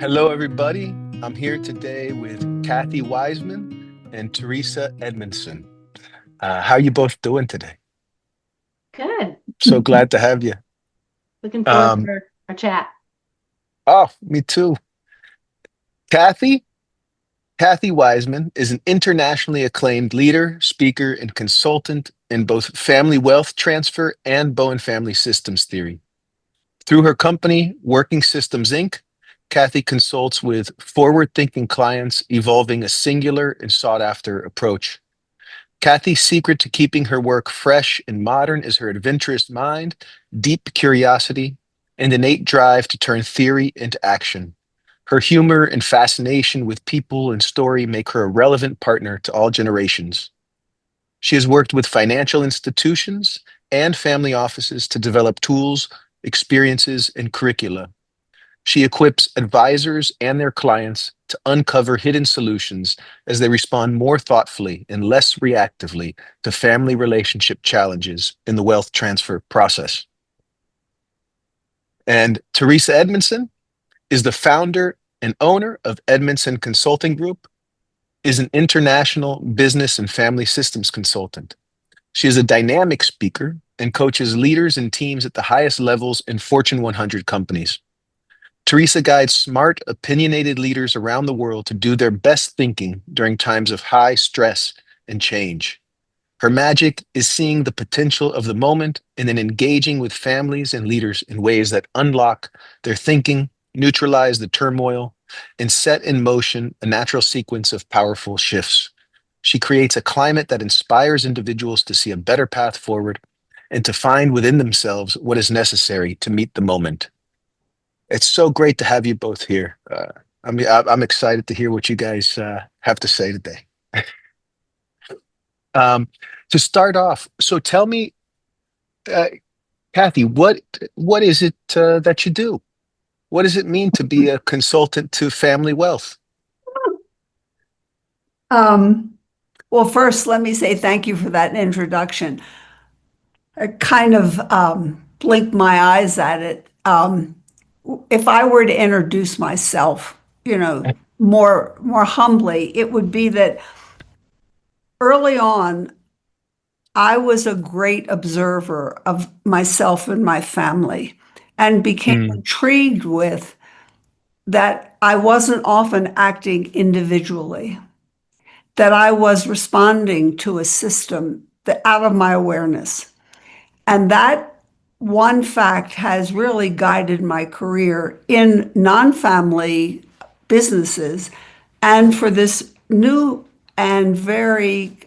Hello, everybody. I'm here today with Kathy Wiseman and Teresa Edmondson. How you both doing today? Good. So glad to have you. Looking forward to Um, our chat. oh, me too. Kathy, Kathy Wiseman is an internationally acclaimed leader, speaker, and consultant in both family wealth transfer and Bowen family systems theory. Through her company, Working Systems Inc., Kathy consults with forward-thinking clients evolving a singular and sought-after approach. Kathy's secret to keeping her work fresh and modern is her adventurous mind, deep curiosity, and innate drive to turn theory into action. Her humor and fascination with people and story make her a relevant partner to all generations. She has worked with financial institutions and family offices to develop tools, experiences, and curricula. She equips advisors and their clients to uncover hidden solutions as they respond more thoughtfully and less reactively to family relationship challenges in the wealth transfer process. And Teresa Edmondson is the founder and owner of Edmondson Consulting Group, is an international business and family systems consultant. She is a dynamic speaker and coaches leaders and teams at the highest levels in Fortune 100 companies. Teresa guides smart, opinionated leaders around the world to do their best thinking during times of high stress and change. Her magic is seeing the potential of the moment and then engaging with families and leaders in ways that unlock their thinking, neutralize the turmoil, and set in motion a natural sequence of powerful shifts. She creates a climate that inspires individuals to see a better path forward and to find within themselves what is necessary to meet the moment. It's so great to have you both here. I'm excited to hear what you guys have to say today. Um, to start off, so tell me, uh, Kathy, what is it that you do? What does it mean to be a consultant to family wealth? Um, well, first, let me say thank you for that introduction. I kind of blinked my eyes at it. If I were to introduce myself, more humbly, it would be that early on, I was a great observer of myself and my family and became Mm, intrigued with that I wasn't often acting individually, that I was responding to a system that out of my awareness. And that one fact has really guided my career in non-family businesses and for this new and very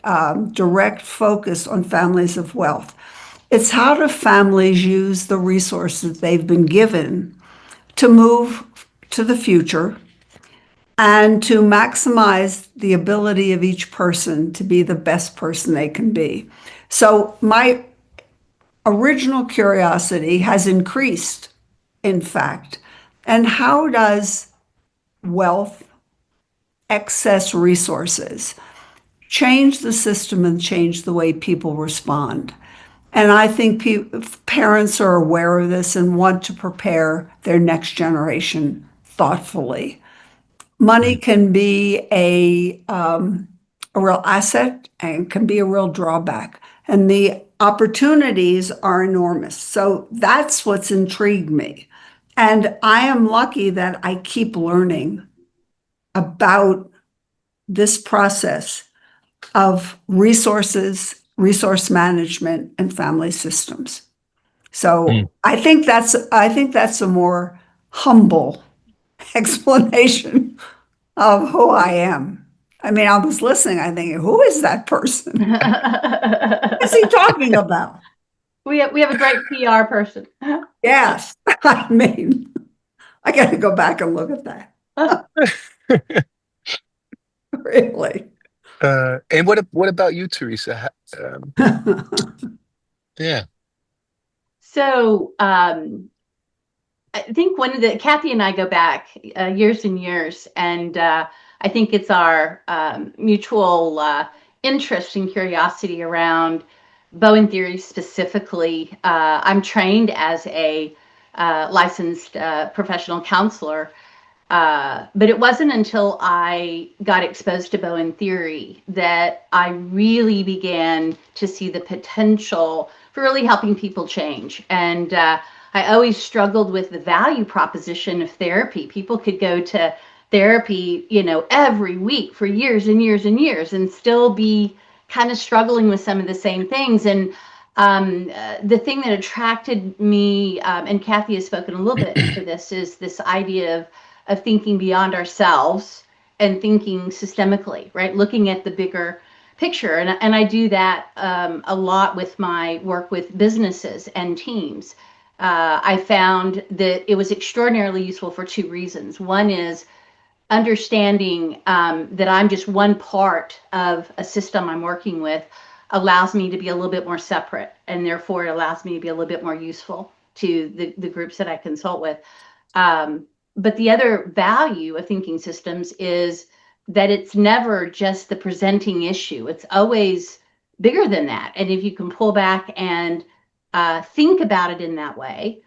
direct focus on families of wealth. It's how do families use the resources they've been given to move to the future and to maximize the ability of each person to be the best person they can be. So my original curiosity has increased, in fact. And how does wealth, excess resources, change the system and change the way people respond? And I think parents are aware of this and want to prepare their next generation thoughtfully. Money mm, can be a real asset and can be a real drawback. And the opportunities are enormous. So that's what's intrigued me. And I am lucky that I keep learning about this process of resources, resource management, and family systems. mm. So I think that's a more humble explanation of who I am. I mean, I was listening, I think, who is that person? What is he talking about? We have a great PR person. Yes. I mean, I got to go back and look at that. Really. And what about you, Teresa? Yeah. So I think one of the Kathy and I go back years and years, and I think it's our mutual interest and curiosity around Bowen theory specifically. I'm trained as a licensed professional counselor. But it wasn't until I got exposed to Bowen theory that I really began to see the potential for really helping people change. And I always struggled with the value proposition of therapy. People could go to therapy, every week for years and years and years and still be kind of struggling with some of the same things. And the thing that attracted me, and Kathy has spoken a little bit to this, is this idea of thinking beyond ourselves and thinking systemically, right? Looking at the bigger picture. And I do that a lot with my work with businesses and teams. I found that it was extraordinarily useful for two reasons. One is understanding that I'm just one part of a system I'm working with allows me to be a little bit more separate, and therefore it allows me to be a little bit more useful to the groups that I consult with. But the other value of thinking systems is that it's never just the presenting issue. It's always bigger than that. And if you can pull back and think about it in that way,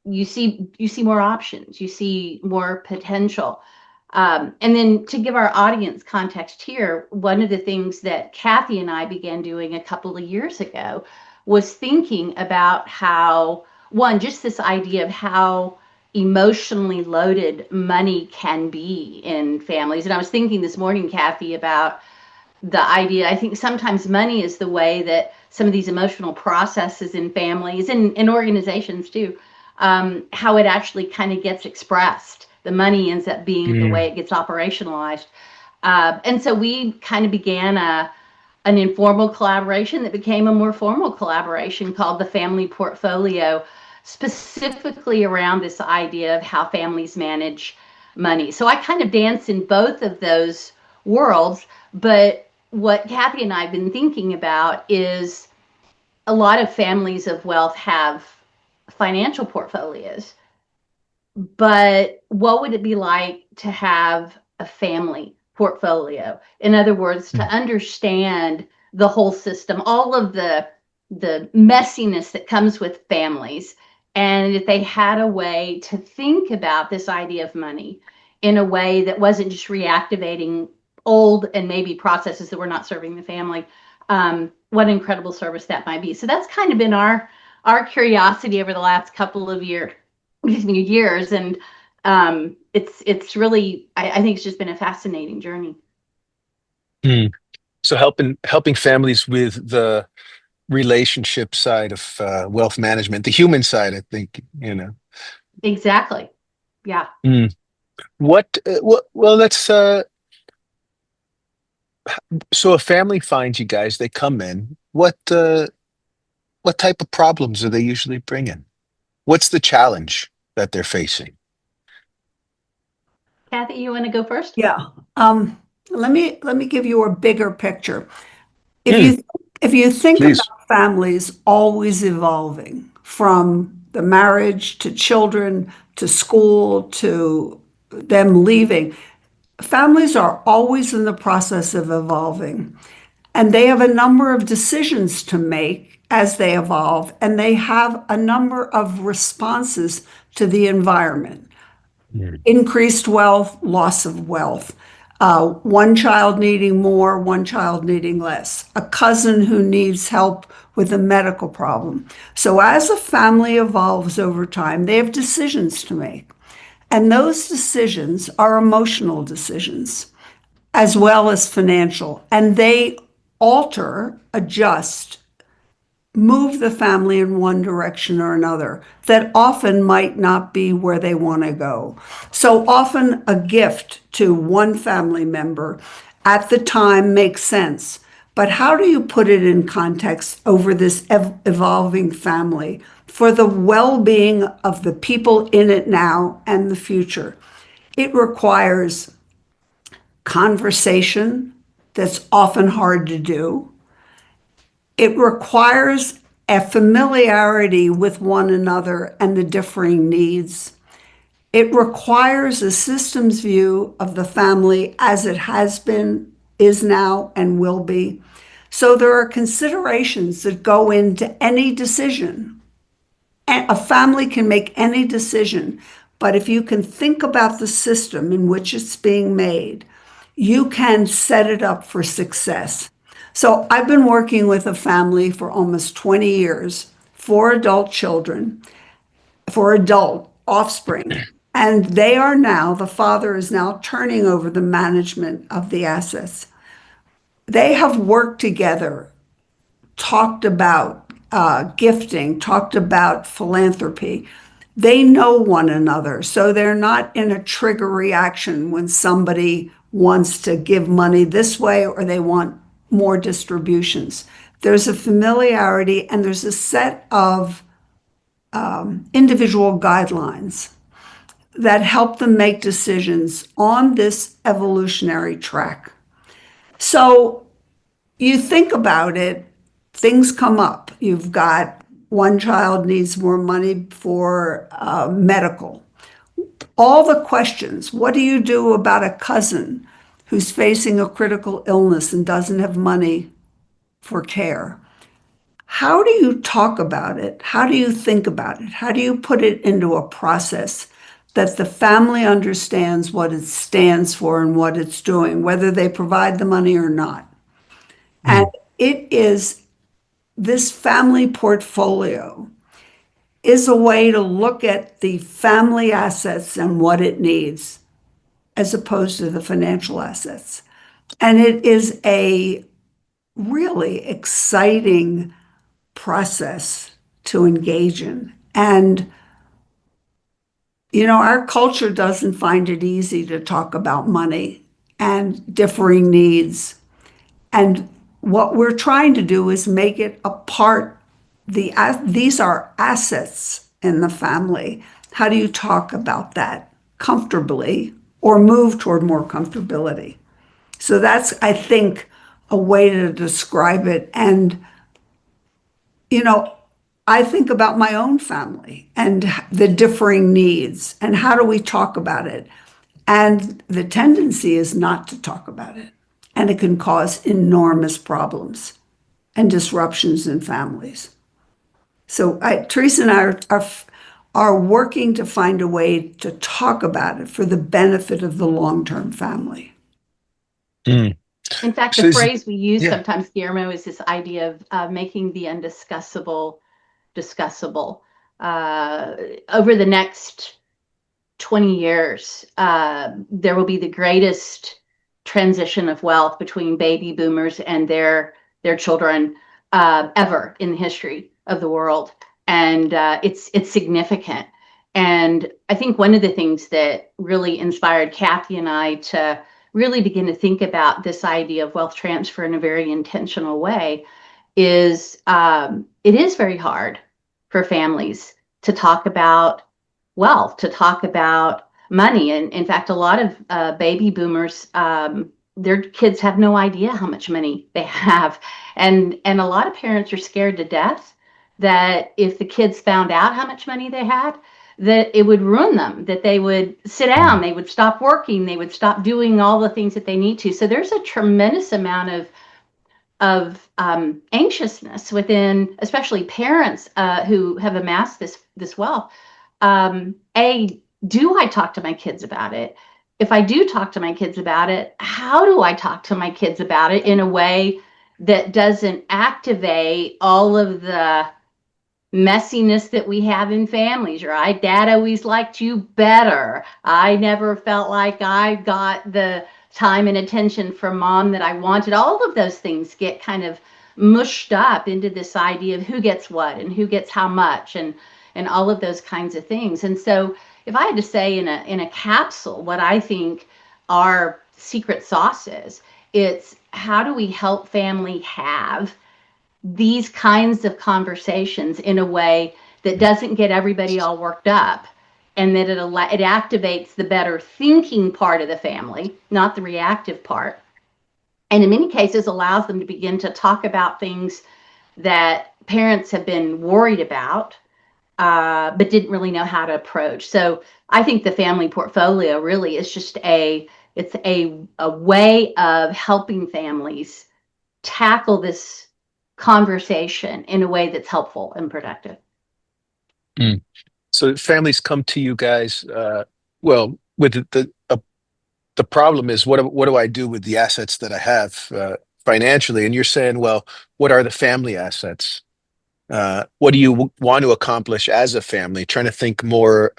you see more options, you see more potential. And then to give our audience context here, one of the things that Kathy and I began doing a couple of years ago was thinking about how, one, just this idea of how emotionally loaded money can be in families. And I was thinking this morning, Kathy, about the idea, I think sometimes money is the way that some of these emotional processes in families and in organizations too, how it actually kind of gets expressed. The money ends up being the way it gets operationalized. And so we kind of began an informal collaboration that became a more formal collaboration called the Family Portfolio, specifically around this idea of how families manage money. So I kind of dance in both of those worlds, but what Kathy and I have been thinking about is a lot of families of wealth have financial portfolios, but what would it be like to have a family portfolio? In other words, to understand the whole system, all of the messiness that comes with families, and if they had a way to think about this idea of money in a way that wasn't just reactivating old and maybe processes that were not serving the family, what an incredible service that might be. So that's kind of been our curiosity over the last couple of years, and it's really, I think it's just been a fascinating journey. So helping families with the relationship side of wealth management, the human side, I think, Exactly. Yeah. Well, let's so a family finds you guys, they come in. What type of problems are they usually bringing? What's the challenge that they're facing? Kathy, you want to go first? Yeah. Let me give you a bigger picture. If you think Please. about families always evolving from the marriage to children to school to them leaving, families are always in the process of evolving. And they have a number of decisions to make as they evolve, and they have a number of responses to the environment. Increased wealth, loss of wealth, one child needing more, one child needing less, a cousin who needs help with a medical problem. So as a family evolves over time, they have decisions to make. And those decisions are emotional decisions as well as financial. And they alter, adjust, move the family in one direction or another that often might not be where they want to go. So often a gift to one family member at the time makes sense. But how do you put it in context over this evolving family for the well-being of the people in it now and the future? It requires conversation that's often hard to do. It requires a familiarity with one another and the differing needs. It requires a systems view of the family as it has been, is now, and will be. So there are considerations that go into any decision. A family can make any decision, But if you can think about the system in which it's being made, you can set it up for success. So I've been working with a family for almost 20 years, 4 adult children, for adult offspring. And they are now, the father is now turning over the management of the assets. They have worked together, talked about gifting, talked about philanthropy. They know one another, so they're not in a trigger reaction when somebody wants to give money this way or they want more distributions. There's a familiarity and there's a set of individual guidelines that help them make decisions on this evolutionary track. So you think about it, things come up. You've got one child needs more money for medical. All the questions. What do you do about a cousin who's facing a critical illness and doesn't have money for care? How do you talk about it? How do you think about it? How do you put it into a process that the family understands what it stands for and what it's doing, whether they provide the money or not? And it is this family portfolio is a way to look at the family assets and what it needs as opposed to the financial assets. And it is a really exciting process to engage in. And, our culture doesn't find it easy to talk about money and differing needs. And what we're trying to do is make it a part. These are assets in the family. How do you talk about that comfortably or move toward more comfortability? So that's, I think, a way to describe it. And, I think about my own family and the differing needs and how do we talk about it? And the tendency is not to talk about it. And it can cause enormous problems and disruptions in families. So Teresa and I are working to find a way to talk about it for the benefit of the long-term family. Mm. In fact, So the is it- phrase we use yeah. sometimes, Guillermo, is this idea of making the undiscussable discussable. Over the next 20 years, there will be the greatest transition of wealth between baby boomers and their children ever in the history of the world, and it's significant. And I think one of the things that really inspired Kathy and I to really begin to think about this idea of wealth transfer in a very intentional way is it is very hard for families to talk about wealth, to talk about money. And in fact, a lot of baby boomers, their kids have no idea how much money they have. And a lot of parents are scared to death that if the kids found out how much money they had, that it would ruin them, that they would sit down, they would stop working, they would stop doing all the things that they need to. So there's a tremendous amount of anxiousness within, especially parents who have amassed this wealth. Do I talk to my kids about it? If I do talk to my kids about it, how do I talk to my kids about it in a way that doesn't activate all of the messiness that we have in families, right? Dad always liked you better. I never felt like I got the time and attention from mom that I wanted. All of those things get kind of mushed up into this idea of who gets what and who gets how much and all of those kinds of things. And so if I had to say in a capsule what I think our secret sauce is, it's how do we help family have these kinds of conversations in a way that doesn't get everybody all worked up, and that it activates the better thinking part of the family, not the reactive part, and in many cases allows them to begin to talk about things that parents have been worried about but didn't really know how to approach. So I think the family portfolio really is just a way of helping families tackle this conversation in a way that's helpful and productive. So So families come to you guys, well, with the problem is what do I do with the assets that I have financially? And you're saying, well, what are the family assets? What do you want to accomplish as a family? Trying to think more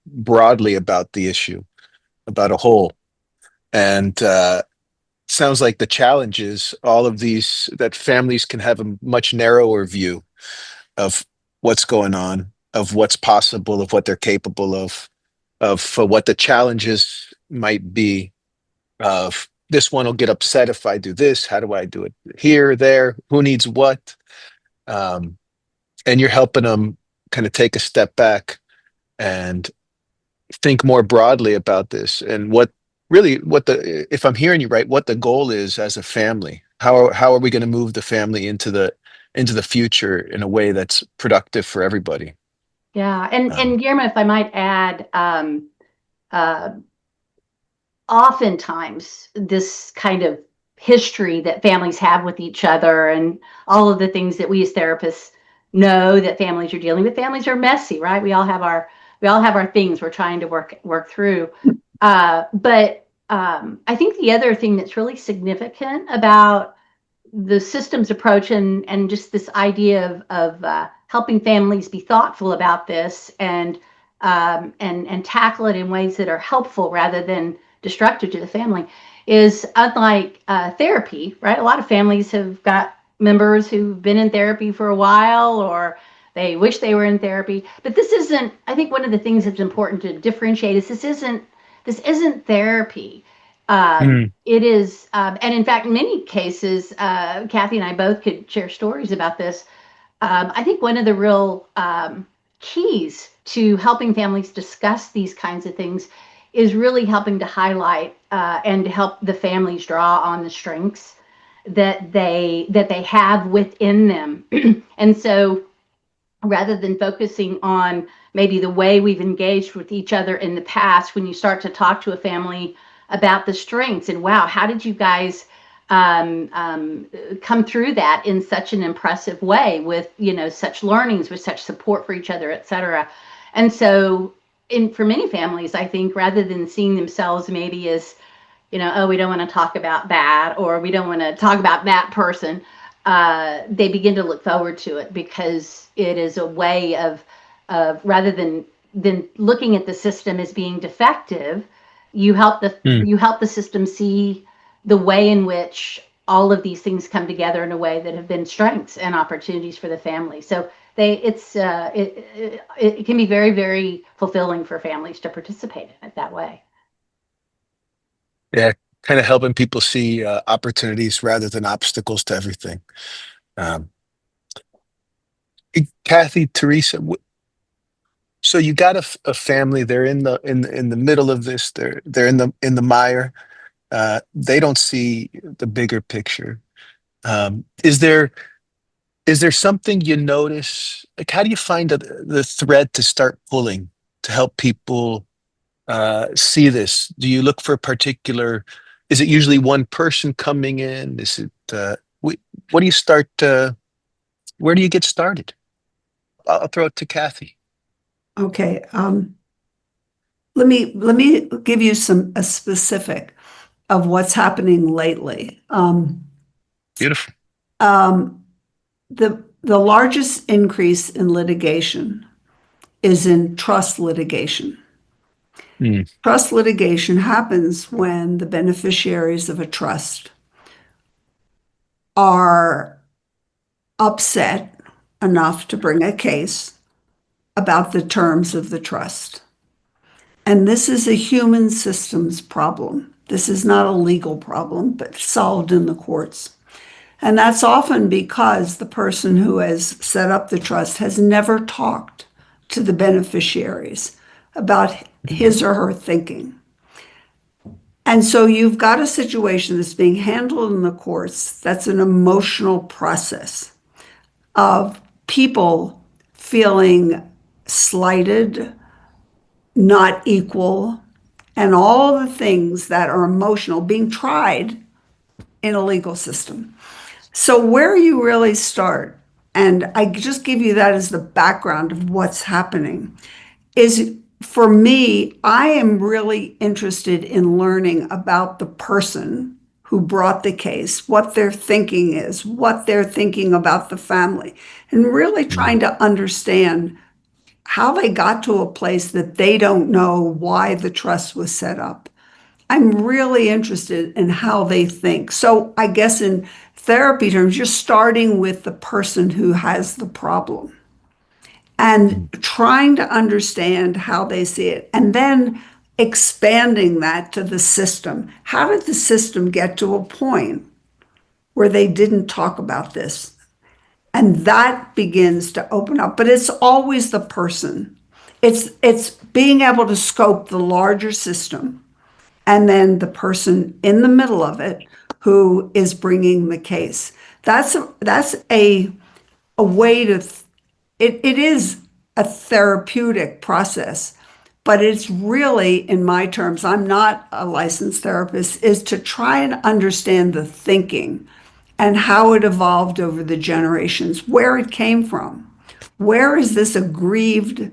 broadly about the issue, about a whole. And sounds like the challenge is all of these that families can have a much narrower view of what's going on, of what's possible, of what they're capable of what the challenges might be. Of this one will get upset if I do this. How do I do it here, there? Who needs what? Um, and you're helping them kind of take a step back and think more broadly about this and what the if I'm hearing you right, what the goal is as a family. How are we going to move the family into the future in a way that's productive for everybody? Yeah, and Um, Guillermo, if I might add, uh, oftentimes this kind of history that families have with each other and all of the things that we as therapists know that families are dealing with. Families are messy, right? We all have our things we're trying to work through. But I think the other thing that's really significant about the systems approach and just this idea of helping families be thoughtful about this and tackle it in ways that are helpful rather than destructive to the family is unlike therapy, right? A lot of families have got members who've been in therapy for a while or they wish they were in therapy, but this isn't. I think one of the things that's important to differentiate is this isn't therapy. mm, It is, and in fact, in many cases, Kathy and I both could share stories about this. I think one of the real keys to helping families discuss these kinds of things is really helping to highlight and to help the families draw on the strengths that they have within them. And so rather than focusing on maybe the way we've engaged with each other in the past, when you start to talk to a family about the strengths and wow, how did you guys come through that in such an impressive way with such learnings, with such support for each other, et cetera. And so for many families, I think rather than seeing themselves maybe as oh, we don't want to talk about that, or we don't want to talk about that person, they begin to look forward to it because it is a way of rather than looking at the system as being defective, mm. you help the system see the way in which all of these things come together in a way that have been strengths and opportunities for the family. So it can be very, very fulfilling for families to participate in it that way. Yeah, kind of helping people see opportunities rather than obstacles to everything. Um, Kathy, Teresa, so you got a family. They're in the middle of this. They're in the mire. They don't see the bigger picture. Is there something you notice? Like, how do you find the thread to start pulling to help people see this? Do you look for a particular? Is it usually one person coming in? Is it what do you start? Where do you get started? I'll throw it to Kathy. Okay. Let me give you a specific of what's happening lately. Beautiful. Um, the largest increase in litigation is in trust litigation. Mm, Trust litigation happens when the beneficiaries of a trust are upset enough to bring a case about the terms of the trust. And this is a human systems problem. This is not a legal problem, but solved in the courts. And that's often because the person who has set up the trust has never talked to the beneficiaries about his or her thinking. And so you've got a situation that's being handled in the courts that's an emotional process of people feeling slighted, not equal, and all the things that are emotional being tried in a legal system. So where you really start, and I just give you that as the background of what's happening, is for me, I am really interested in learning about the person who brought the case, what their thinking is, what they're thinking about the family, and really trying to understand how they got to a place that they don't know why the trust was set up. I'm really interested in how they think. So I guess in therapy terms, you're starting with the person who has the problem and trying to understand how they see it, and then expanding that to the system. How did the system get to a point where they didn't talk about this? And that begins to open up, but it's always the person. It's being able to scope the larger system and then the person in the middle of it who is bringing the case. That's a way to it is a therapeutic process, but it's really, in my terms, I'm not a licensed therapist, is to try and understand the thinking and how it evolved over the generations, where it came from. Where is this aggrieved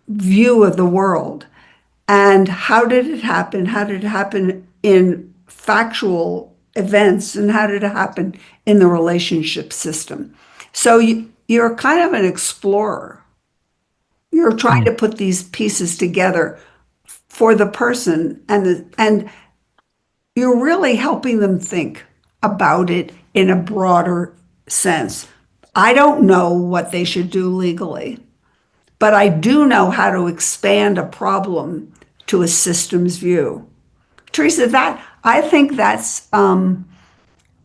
view of the world? And how did it happen? How did it happen in factual events? And how did it happen in the relationship system? So you're kind of an explorer. You're trying to put these pieces together for the person, and you're really helping them think about it in a broader sense. I don't know what they should do legally, but I do know how to expand a problem to a systems view. Teresa, that I think that's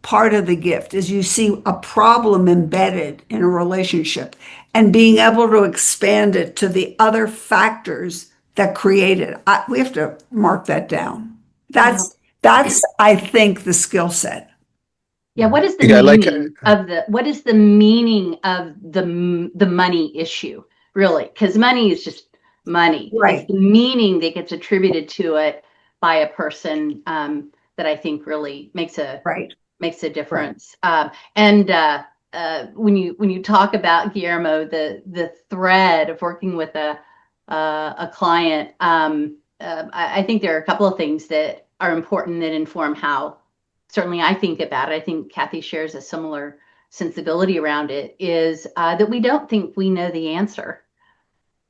part of the gift is you see a problem embedded in a relationship and being able to expand it to the other factors that create it. We have to mark that down. That's I think the skill set. Yeah, what is the Yeah, I like meaning of the money issue, really? Because money is just money. Right. It's the meaning that gets attributed to it by a person that I think really makes a Right. difference. And when you talk about, Guillermo, the thread of working with a client, I think there are a couple of things that are important that inform how certainly I think about it. I think Kathy shares a similar sensibility around it, is that we don't think we know the answer,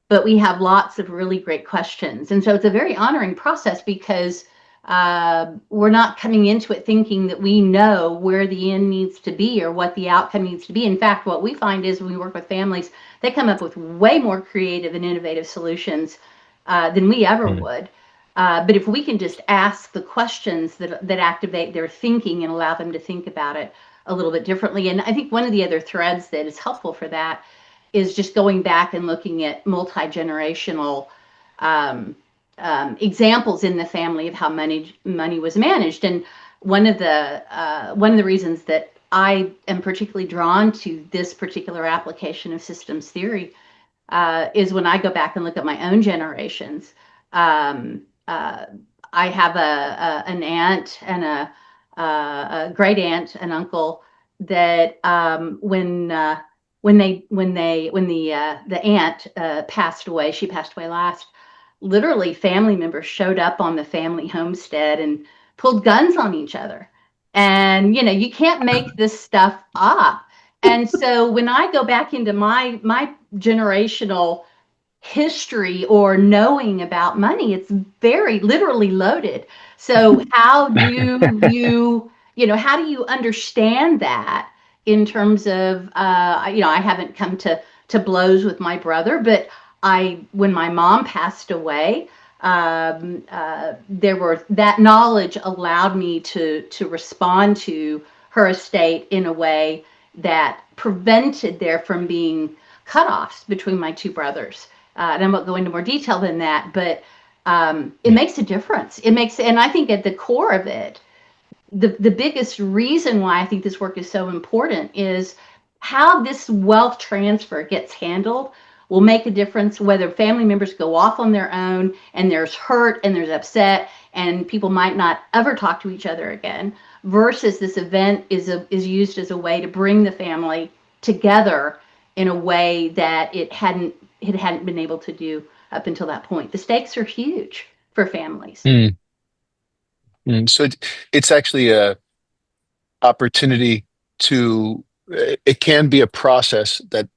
but we have lots of really great questions. And so it's a very honoring process because we're not coming into it thinking that we know where the end needs to be or what the outcome needs to be. In fact, what we find is when we work with families, they come up with way more creative and innovative solutions than we ever would. But if we can just ask the questions that activate their thinking and allow them to think about it a little bit differently. And I think one of the other threads that is helpful for that is just going back and looking at multi-generational examples in the family of how money was managed. And one of the reasons that I am particularly drawn to this particular application of systems theory is when I go back and look at my own generations. I have an aunt and a great aunt and uncle that when the aunt passed away, she passed away last. Literally, family members showed up on the family homestead and pulled guns on each other. And you can't make this stuff up. And so when I go back into my generational history or knowing about money, it's very literally loaded. So how do how do you understand that in terms of I haven't come to blows with my brother, but when my mom passed away, that knowledge allowed me to respond to her estate in a way that prevented there from being cutoffs between my two brothers. And I won't go into more detail than that, but it makes a difference. And I think at the core of it, the biggest reason why I think this work is so important is how this wealth transfer gets handled will make a difference, whether family members go off on their own and there's hurt and there's upset and people might not ever talk to each other again, versus this event is used as a way to bring the family together in a way that it hadn't it hadn't been able to do up until that point. The stakes are huge for families. Mm, So it's actually a opportunity to, it can be a process that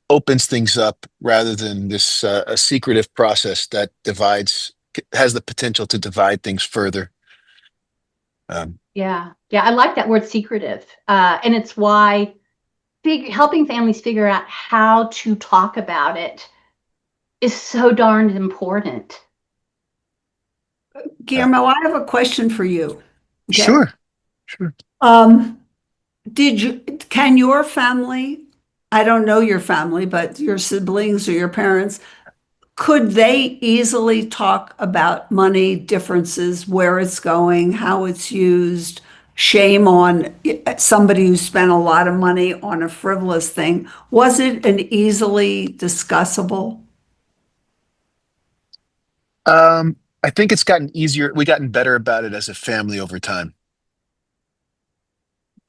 opens things up rather than this a secretive process that divides, has the potential to divide things further. Yeah, I like that word secretive, and it's why helping families figure out how to talk about it is so darned important. Uh, Guillermo, I have a question for you. Okay. sure, sure. Um, can your family, I don't know your family, but your siblings or your parents, could they easily talk about money differences, where it's going, how it's used? Shame on somebody who spent a lot of money on a frivolous thing. Was it an easily discussable? I think it's gotten easier. We gotten better about it as a family over time.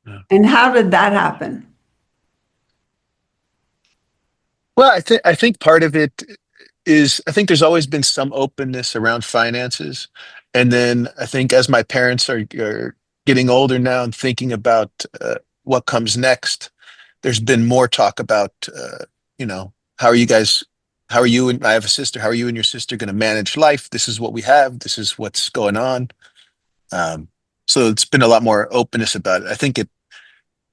Yeah. And how did that happen? Well, I think part of it is, I think there's always been some openness around finances, and then I think as my parents are getting older now and thinking about what comes next, there's been more talk about you know, how are you guys, how are you, and I have a sister, how are you and your sister going to manage life? This is what we have. This is what's going on. Um, so it's been a lot more openness about it. I think it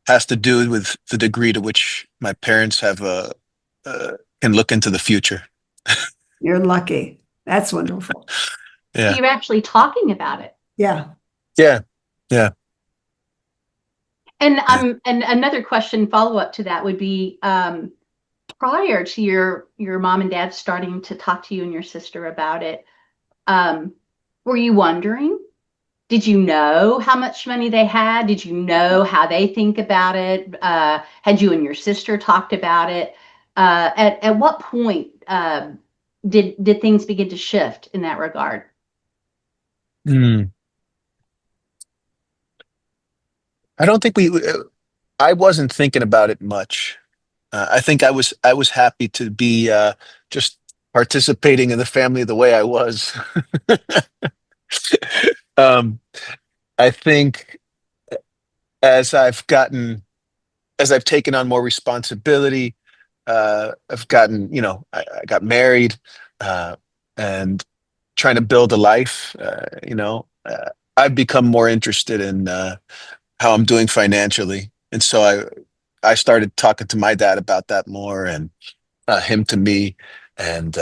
has to do with the degree to which my parents have uh, can look into the future. You're lucky. That's wonderful. So Yeah, you're actually talking about it. Yeah. yeah, yeah, And yeah. and another question follow up to that would be, prior to your mom and dad starting to talk to you and your sister about it, um, were you wondering? Did you know how much money they had? Did you know how they think about it? Had you and your sister talked about it? At what point did things begin to shift in that regard? Hmm. I don't think I wasn't thinking about it much. I think I was happy to be just participating in the family the way I was. um, I think as I've gotten, as I've taken on more responsibility, I've gotten, I got married, uh, and trying to build a life. I've become more interested in how I'm doing financially, and so I started talking to my dad about that more, and him to me, and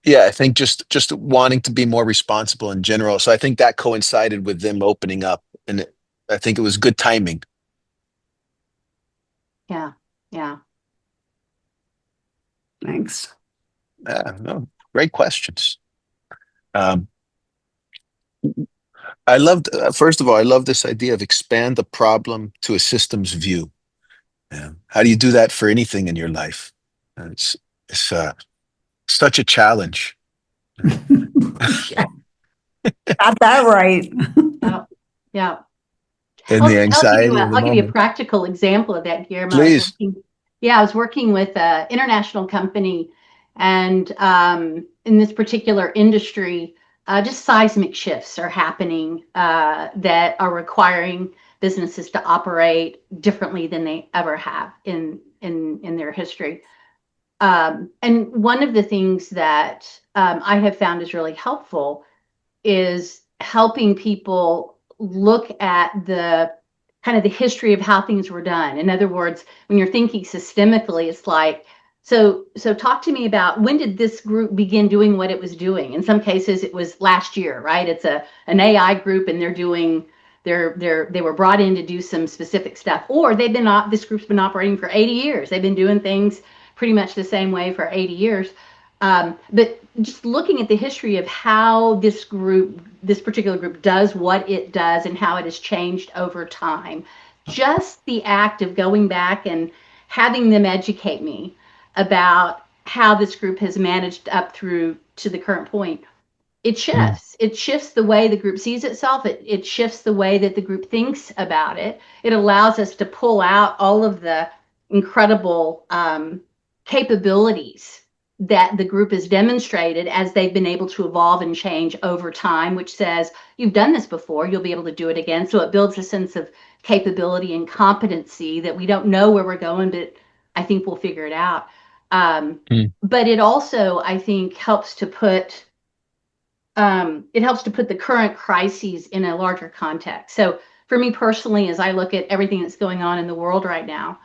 yeah, I think just wanting to be more responsible in general. So I think that coincided with them opening up, and I think it was good timing. Yeah, yeah. Thanks. No, great questions. Um, I loved, first of all, I love this idea of expand the problem to a systems view. Yeah. How do you do that for anything in your life? It's it's such a challenge. Got that right. Yeah, yeah. In the I'll anxiety of the give you a moment. practical example of that, Guillermo. Please. I was working with an international company, and in this particular industry, just seismic shifts are happening that are requiring businesses to operate differently than they ever have in their history. And one of the things that I have found is really helpful is helping people look at the kind of the history of how things were done. In other words, when you're thinking systemically, it's like, so talk to me about, when did this group begin doing what it was doing? In some cases, it was last year, right? It's an AI group, and they were brought in to do some specific stuff, or this group's been operating for 80 years. They've been doing things pretty much the same way for 80 years. But just looking at the history of how this particular group does what it does and how it has changed over time, just the act of going back and having them educate me about how this group has managed up through to the current point, it Mm, shifts. It shifts the way the group sees itself. It shifts the way that the group thinks about it. It allows us to pull out all of the incredible capabilities that the group has demonstrated as they've been able to evolve and change over time, which says, you've done this before, you'll be able to do it again. So it builds a sense of capability and competency that we don't know where we're going, but I think we'll figure it out. But it also, I think, helps to put the current crises in a larger context. So for me personally, as I look at everything that's going on in the world right now,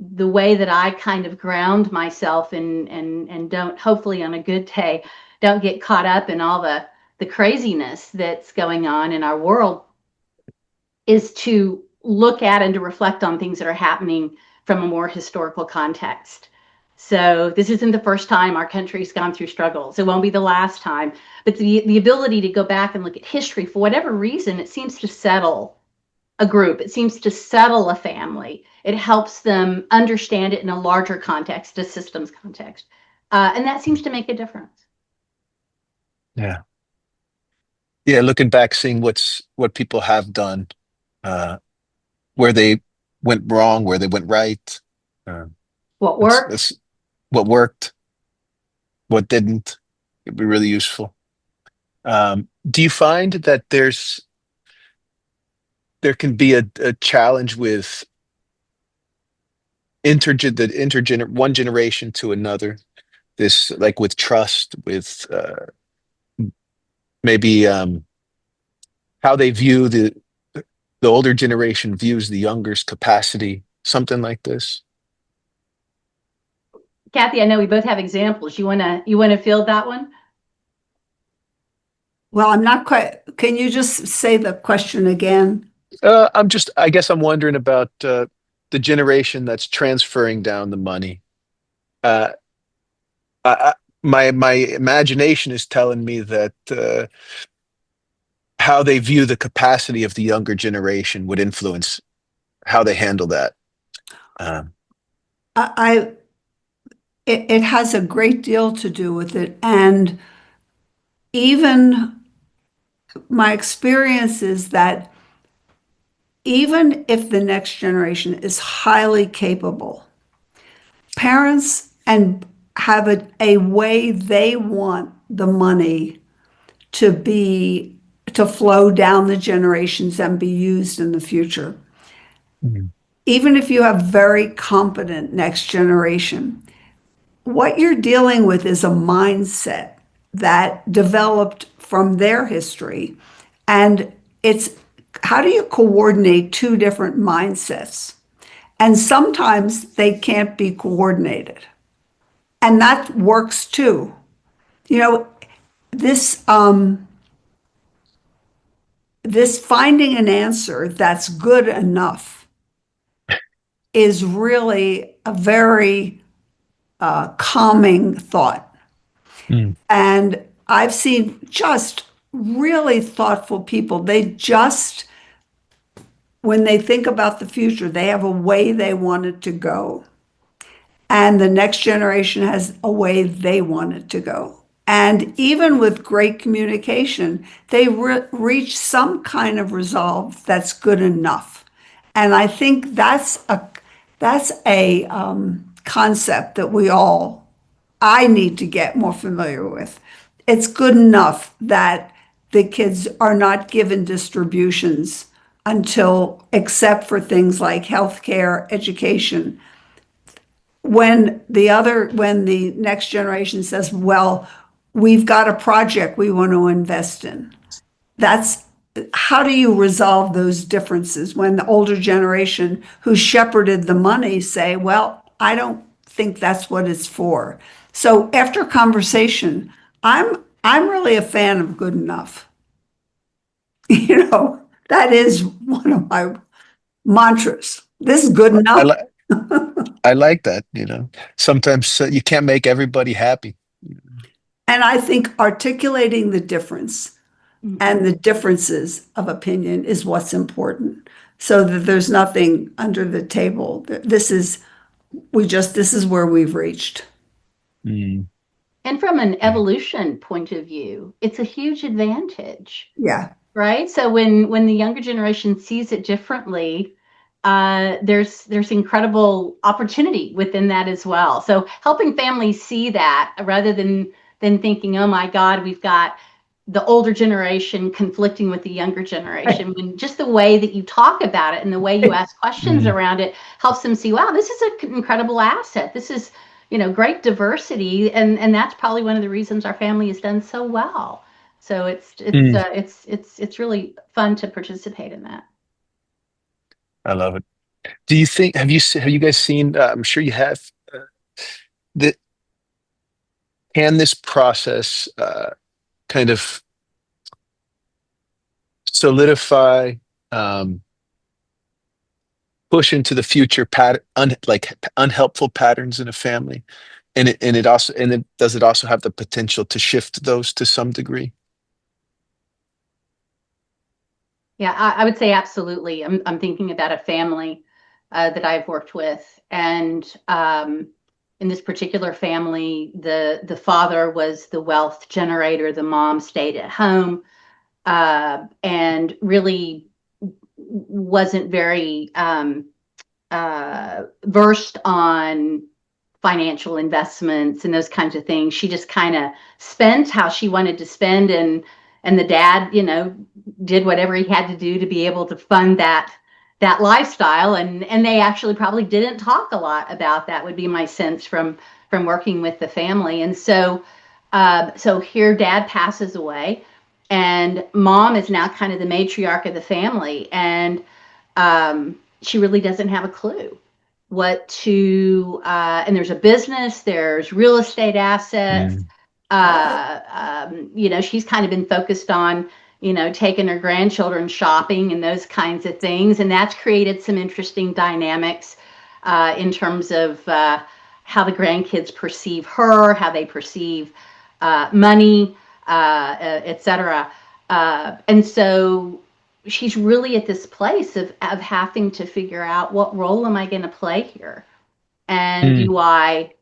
the way that I kind of ground myself and don't, hopefully on a good day, don't get caught up in all the craziness that's going on in our world, is to look at and to reflect on things that are happening from a more historical context. So this isn't the first time our country's gone through struggles. It won't be the last time. But the ability to go back and look at history, for whatever reason, it seems to settle a group. It seems to settle a family. It helps them understand it in a larger context, a systems context. And that seems to make a difference. Yeah. Yeah, looking back, seeing what people have done, where they went wrong, where they went right. What worked? That's what worked, what didn't. It'd be really useful. Do you find that there can be a challenge with one generation to another? This, like with trust, with maybe how they view the older generation views the younger's capacity, something like this. Kathy, I know we both have examples. You wanna field that one? Well, I'm not quite. Can you just say the question again? I guess I'm wondering about the generation that's transferring down the money. Uh, my imagination is telling me that how they view the capacity of the younger generation would influence how they handle that. Um, I it has a great deal to do with it, and even my experience is that even if the next generation is highly capable, parents and have a way they want the money to flow down the generations and be used in the future. mm, Even if you have very competent next generation, what you're dealing with is a mindset that developed from their history. And it's how do you coordinate two different mindsets? And sometimes they can't be coordinated. And that works too. You know, this this finding an answer that's good enough is really a very calming thought. mm, And I've seen just really thoughtful people. When they think about the future, they have a way they want it to go. And the next generation has a way they want it to go. And even with great communication, they reach some kind of resolve that's good enough. And I think that's a concept that I need to get more familiar with. It's good enough that the kids are not given distributions except for things like healthcare, education. When the next generation says, well, we've got a project we want to invest in. That's how do you resolve those differences when the older generation who shepherded the money say, well, I don't think that's what it's for. So after conversation, I'm really a fan of good enough. You know, that is one of my mantras. This is good I enough. like I like that. Sometimes you can't make everybody happy. And I think articulating the difference and the differences of opinion is what's important so that there's nothing under the table. This is where we've reached. Mm, And from an yeah. evolution point of view, it's a huge advantage, Yeah. right? So when the younger generation sees it differently, there's incredible opportunity within that as well. So helping families see that rather than thinking, oh my God, we've got the older generation conflicting with the younger generation. When just the way that you talk about it and the way you ask questions around it helps them see, wow, this is an incredible asset. This is, great diversity, and that's probably one of the reasons our family has done so well. So it's really fun to participate in that. I love it. Do you think have you guys seen? I'm sure you have. That can this process kind of solidify, um, push into the future like unhelpful patterns in a family, and it does it also have the potential to shift those to some degree? Yeah, I would say absolutely. I'm thinking about a family that I've worked with, and in this particular family, the father was the wealth generator. The mom stayed at home and really wasn't very versed on financial investments and those kinds of things. She just kind of spent how she wanted to spend, and the dad, did whatever he had to do to be able to fund that lifestyle. And they actually probably didn't talk a lot about that, would be my sense from working with the family. And so here dad passes away, and mom is now kind of the matriarch of the family, and she really doesn't have a clue what to, and there's a business, there's real estate assets. Mm. She's kind of been focused on, taking her grandchildren shopping and those kinds of things. And that's created some interesting dynamics in terms of how the grandkids perceive her, how they perceive money, etc. And so she's really at this place of having to figure out, what role am I going to play here? And Mm.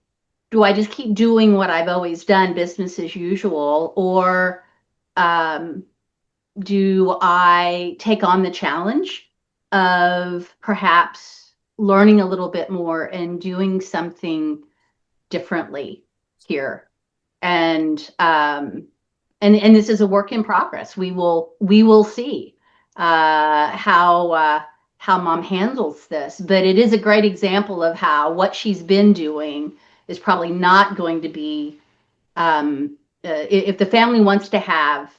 do I just keep doing what I've always done, business as usual, or do I take on the challenge of perhaps learning a little bit more and doing something differently here? And this is a work in progress. We will see how mom handles this, but it is a great example of how what she's been doing is probably not going to be, if the family wants to have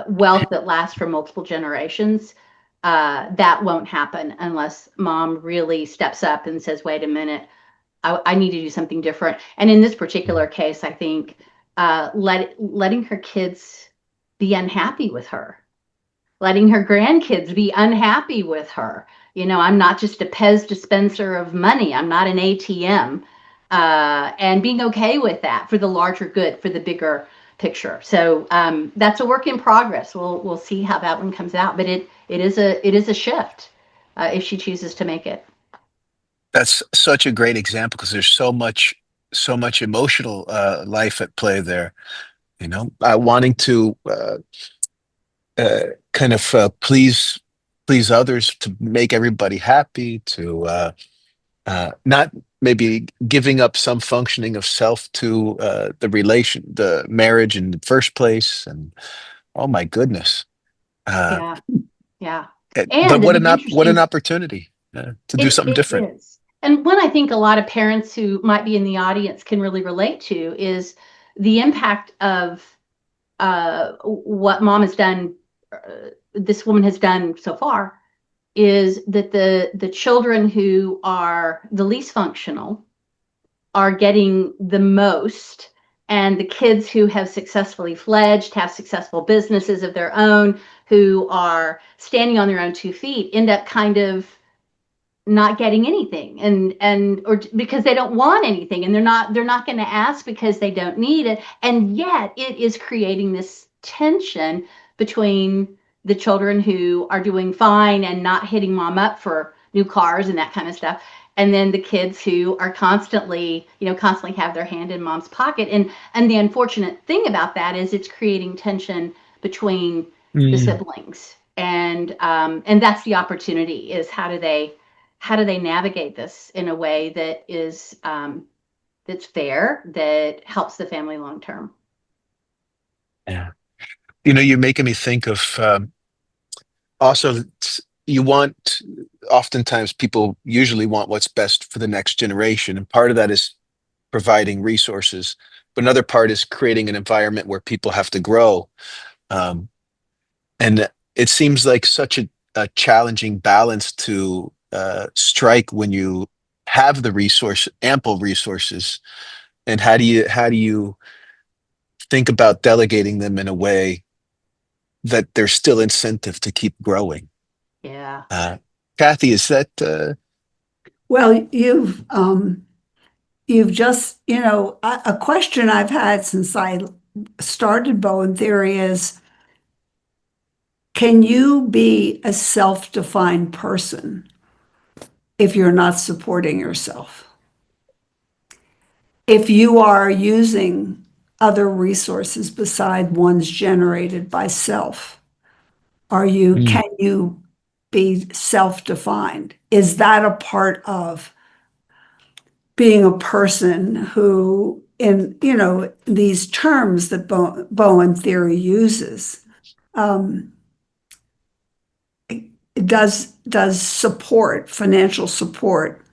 wealth that lasts for multiple generations, that won't happen unless mom really steps up and says, wait a minute, I need to do something different. And in this particular case, I think letting her kids be unhappy with her, letting her grandkids be unhappy with her. I'm not just a Pez dispenser of money. I'm not an ATM. And being okay with that for the larger good, for the bigger picture. So that's a work in progress. We'll see how that one comes out. But it is a shift if she chooses to make it. That's such a great example because there's so much emotional life at play there. Wanting to kind of please others, to make everybody happy, to not maybe giving up some functioning of self to the marriage in the first place. And oh my goodness. Uh, Yeah, yeah. but And what it's what an interesting. opportunity to do something It different. is. And one I think a lot of parents who might be in the audience can really relate to is the impact of what mom has done, this woman has done so far, is that the children who are the least functional are getting the most, and the kids who have successfully fledged, have successful businesses of their own, who are standing on their own 2 feet, end up kind of not getting anything, and or because they don't want anything, and they're not going to ask because they don't need it. And yet it is creating this tension between the children who are doing fine and not hitting mom up for new cars and that kind of stuff, and then the kids who are constantly have their hand in mom's pocket. And the unfortunate thing about that is it's creating tension between the Mm. siblings. And that's the opportunity, is how do they navigate this in a way that is that's fair, that helps the family long term. Yeah. You're making me think of also, you want, oftentimes people usually want what's best for the next generation. And part of that is providing resources. But another part is creating an environment where people have to grow. Um, and it seems like such a challenging balance to strike when you have the ample resources. And how do you think about delegating them in a way that there's still incentive to keep growing? Yeah. Kathy, is that Well, you've just, a question I've had since I started Bowen Theory is, can you be a self-defined person if you're not supporting yourself? If you are using other resources beside ones generated by self, Mm, can you be self-defined? Is that a part of being a person who, in these terms that Bowen theory uses, um, does support, financial support,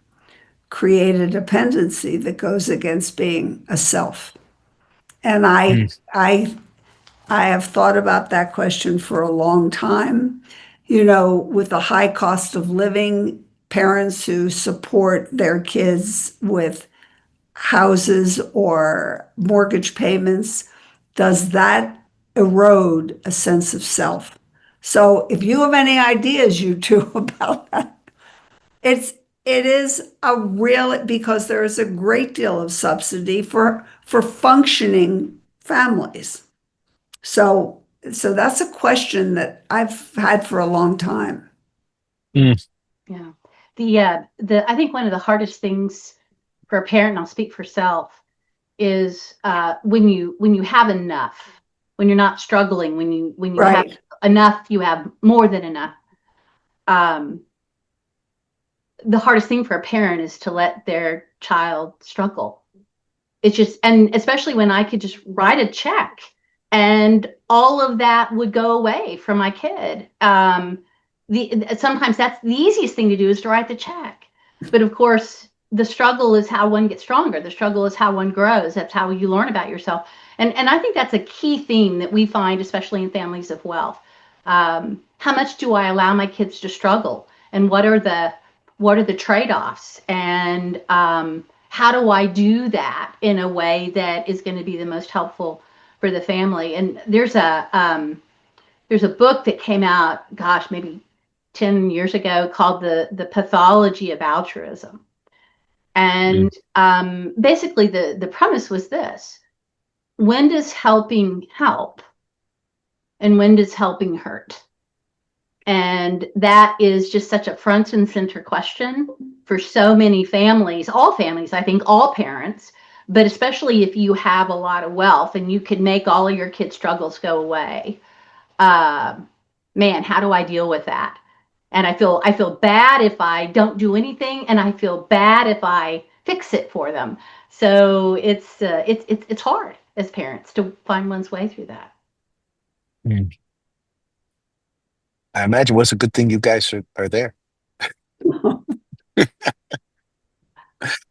create a dependency that goes against being a self? And mm, I have thought about that question for a long time. With the high cost of living, parents who support their kids with houses or mortgage payments, does that erode a sense of self? So if you have any ideas, you two, about that, it's it is a real, because there is a great deal of subsidy for functioning families. So that's a question that I've had for a long time. mm, Yeah. The I think one of the hardest things for a parent, and I'll speak for self, is when you have enough, when you're not struggling, when you have Right. enough, you have more than enough. Um, the hardest thing for a parent is to let their child struggle. It's just, and especially when I could just write a check and all of that would go away from my kid. Sometimes that's the easiest thing to do, is to write the check. But of course, the struggle is how one gets stronger. The struggle is how one grows. That's how you learn about yourself. And I think that's a key theme that we find, especially in families of wealth. How much do I allow my kids to struggle? And what are the trade-offs? And how do I do that in a way that is going to be the most helpful for the family? And there's a book that came out, gosh, maybe 10 years ago, called the Pathology of Altruism. mm, And basically the premise was this: when does helping help, and when does helping hurt? And that is just such a front and center question for so many families, all families, I think, all parents, but especially if you have a lot of wealth and you can make all of your kids' struggles go away. Uh, Man, how do I deal with that? And I feel bad if I don't do anything, and I feel bad if I fix it for them. So it's hard as parents to find one's way through that. mm. I imagine what's a good thing you guys are there.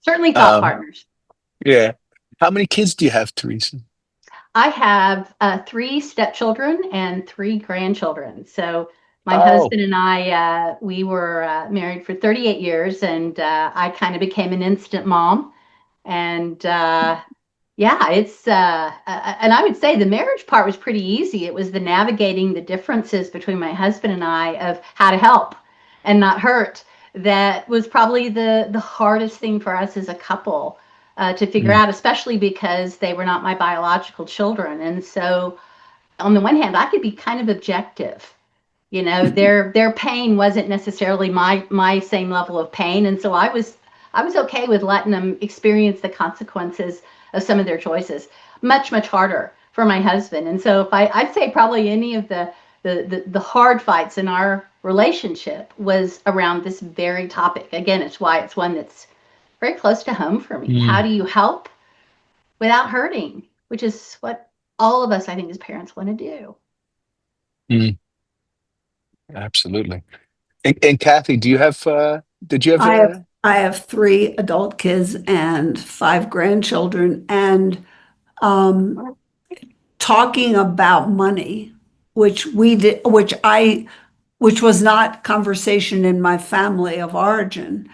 Certainly thought Um, partners. yeah. How many kids do you have, Teresa? I have three stepchildren and three grandchildren. So my Oh, husband and I, we were married for 38 years, and I kind of became an instant mom. And yeah, and I would say the marriage part was pretty easy. It was the navigating the differences between my husband and I of how to help and not hurt. That was probably the hardest thing for us as a couple to figure mm, out, especially because they were not my biological children. And so, on the one hand, I could be kind of objective. Their pain wasn't necessarily my same level of pain, and so I was okay with letting them experience the consequences of some of their choices. Much harder for my husband. And so, if I'd say probably any of the hard fights in our relationship was around this very topic. Again, it's why it's one that's very close to home for me. How Mm, do you help without hurting? Which is what all of us, I think, as parents want to do. mm, absolutely. And Kathy, did you have I have I have three adult kids and five grandchildren, and um, talking about money, which we did, which was not conversation in my family of origin,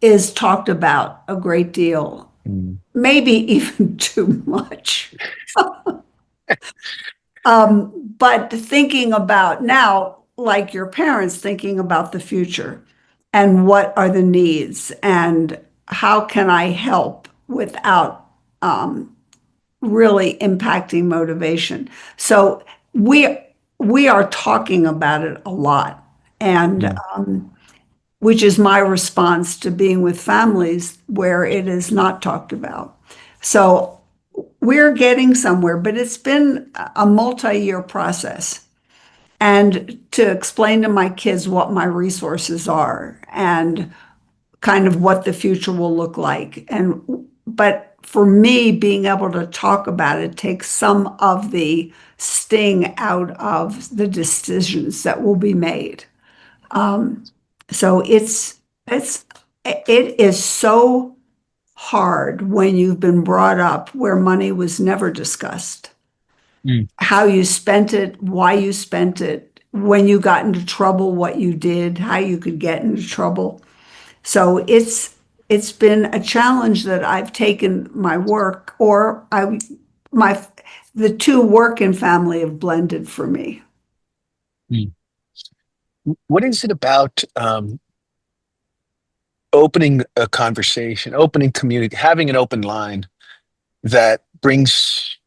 is talked about a great deal, Mm, maybe even too much. But thinking about now, like your parents, thinking about the future and what are the needs and how can I help without really impacting motivation. So we we are talking about it a lot, and mm, which is my response to being with families where it is not talked about. So we're getting somewhere, but it's been a multi-year process. And to explain to my kids what my resources are and kind of what the future will look like. And but for me, being able to talk about it takes some of the sting out of the decisions that will be made. So it is so hard when you've been brought up where money was never discussed. mm, How you spent it, why you spent it, when you got into trouble, what you did, how you could get into trouble. So it's been a challenge that I've taken my work or I my the two work and family have blended for me. mm. What is it about opening a conversation, opening community, having an open line that brings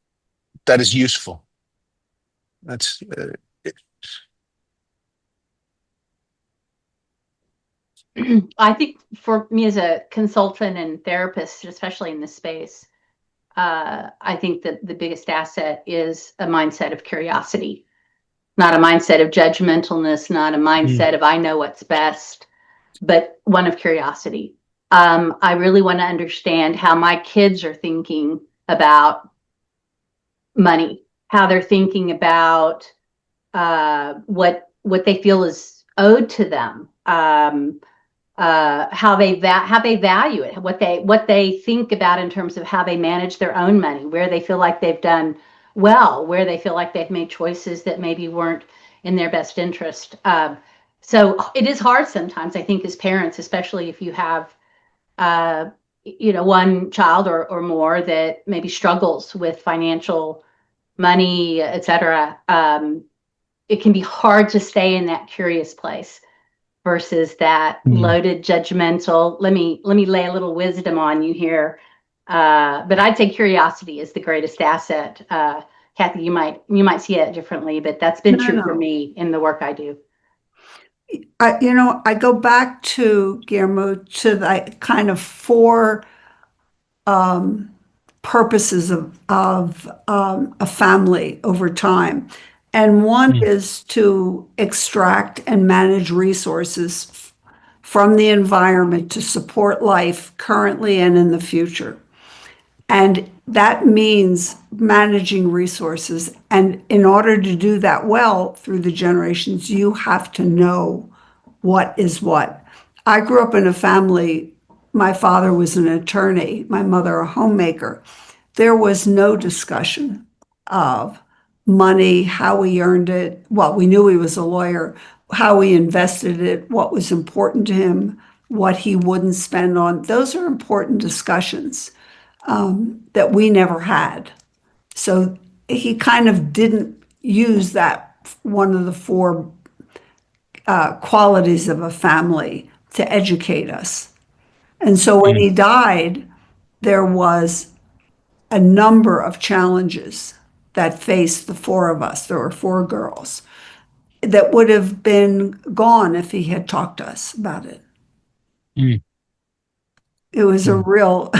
that is useful? That's I think for me as a consultant and therapist, especially in this space, I think that the biggest asset is a mindset of curiosity, not a mindset of judgmentalness, not a mm, mindset of I know what's best, but one of curiosity. I really want to understand how my kids are thinking about money, how they're thinking about what they feel is owed to them, how they value it, what they think about in terms of how they manage their own money, where they feel like they've done well, where they feel like they've made choices that maybe weren't in their best interest. So it is hard sometimes, I think, as parents, especially if you have uh, one child or more that maybe struggles with financial money, et cetera. It can be hard to stay in that curious place versus that mm. loaded judgmental. Let me lay a little wisdom on you here. But I'd say curiosity is the greatest asset. Kathy, you might see it differently, but that's been No, true for no. me in the work I do. I go back to Guillermo to the kind of four um, purposes of a family over time. And one Mm, is to extract and manage resources from the environment to support life currently and in the future. And that means managing resources. And in order to do that well through the generations, you have to know what is what. I grew up in a family, my father was an attorney, my mother a homemaker. There was no discussion of money, how we earned it. Well, we knew he was a lawyer, how we invested it, what was important to him, what he wouldn't spend on. Those are important discussions that we never had. So he kind of didn't use that one of the four qualities of a family to educate us. And so when mm, he died, there was a number of challenges that faced the four of us. There were four girls that would have been gone if he had talked to us about it. mm, It was a mm, real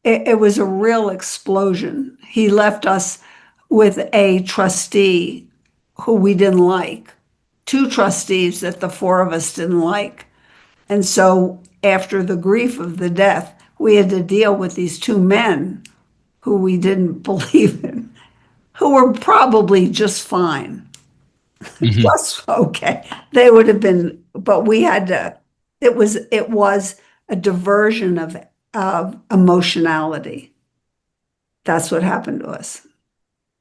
it was a real explosion. He left us with a trustee who we didn't like, two trustees that the four of us didn't like. And so after the grief of the death, we had to deal with these two men who we didn't believe in, who were probably just fine, Mhm. just okay. They would have been, but we had to, it was a diversion of emotionality. That's what happened to us.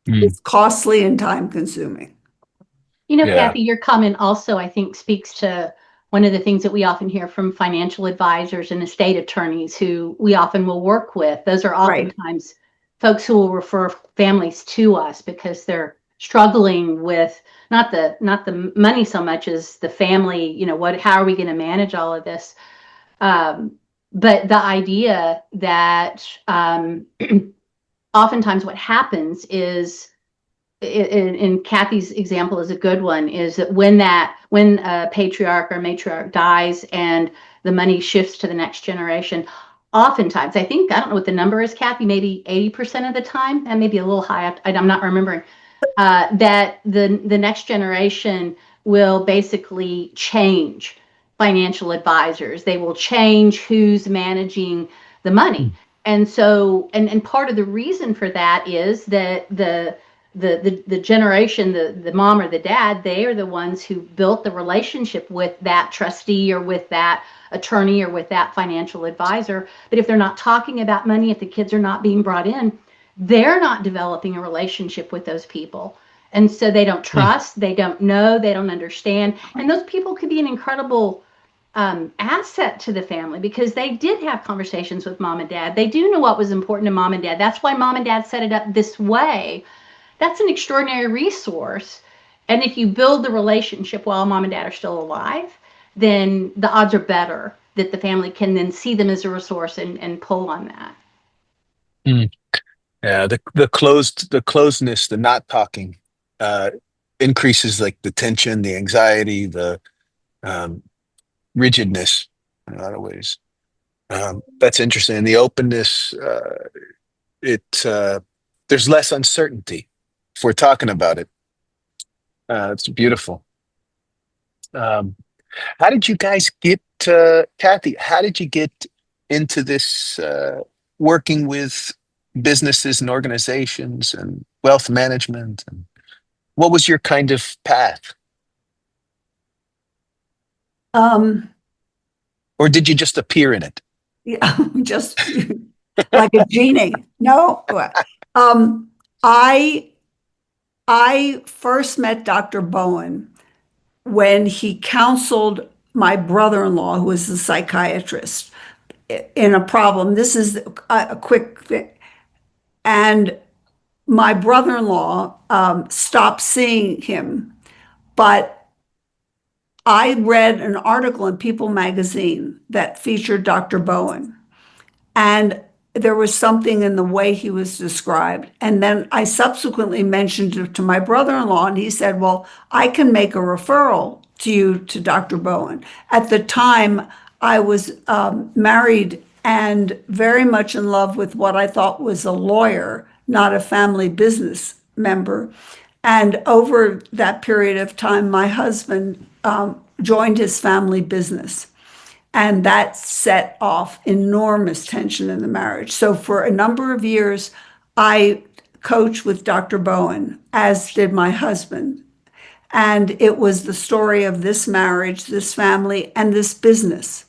Mm. It's costly and time consuming. Yeah. Kathy, your comment also, I think, speaks to one of the things that we often hear from financial advisors and estate attorneys who we often will work with. Those are Right. oftentimes folks who will refer families to us because they're struggling with not the money so much as the family, how are we going to manage all of this? But the idea that oftentimes what happens is, in Kathy's example is a good one, is that when a patriarch or matriarch dies and the money shifts to the next generation, oftentimes, I don't know what the number is, Kathy, maybe 80% of the time, that may be a little high, I'm not remembering, that the next generation will basically change financial advisors. They will change who's managing the money. And so, and part of the reason for that is that the generation, the mom or the dad, they are the ones who built the relationship with that trustee or with that attorney or with that financial advisor. But if they're not talking about money, if the kids are not being brought in, they're not developing a relationship with those people. And so they don't Mm. trust, they don't know, they don't understand. And those people could be an incredible asset to the family because they did have conversations with mom and dad. They do know what was important to mom and dad. That's why mom and dad set it up this way. That's an extraordinary resource. And if you build the relationship while mom and dad are still alive, then the odds are better that the family can then see them as a resource and pull on that. Mm. Yeah, the closeness, the not talking, uh, increases like the tension, the anxiety, the um, rigidness in a lot of ways. That's interesting. And the openness, it there's less uncertainty if we're talking about it. It's beautiful. Um, how did you guys get, Kathy? How did you get into this working with businesses and organizations and wealth management? And what was your kind of path? Um, Or did you just appear in it? yeah, just like a genie. No, um, I I first met Dr. Bowen when he counseled my brother-in-law, who was a psychiatrist, in a problem. This is a quick thing. And my brother-in-law stopped seeing him, but I read an article in People magazine that featured Dr. Bowen. And there was something in the way he was described. And then I subsequently mentioned it to my brother-in-law, and he said, well, I can make a referral to you to Dr. Bowen. At the time, I was married and very much in love with what I thought was a lawyer, not a family business member. And over that period of time, my husband joined his family business. And that set off enormous tension in the marriage. So for a number of years, I coached with Dr. Bowen, as did my husband. And it was the story of this marriage, this family, and this business.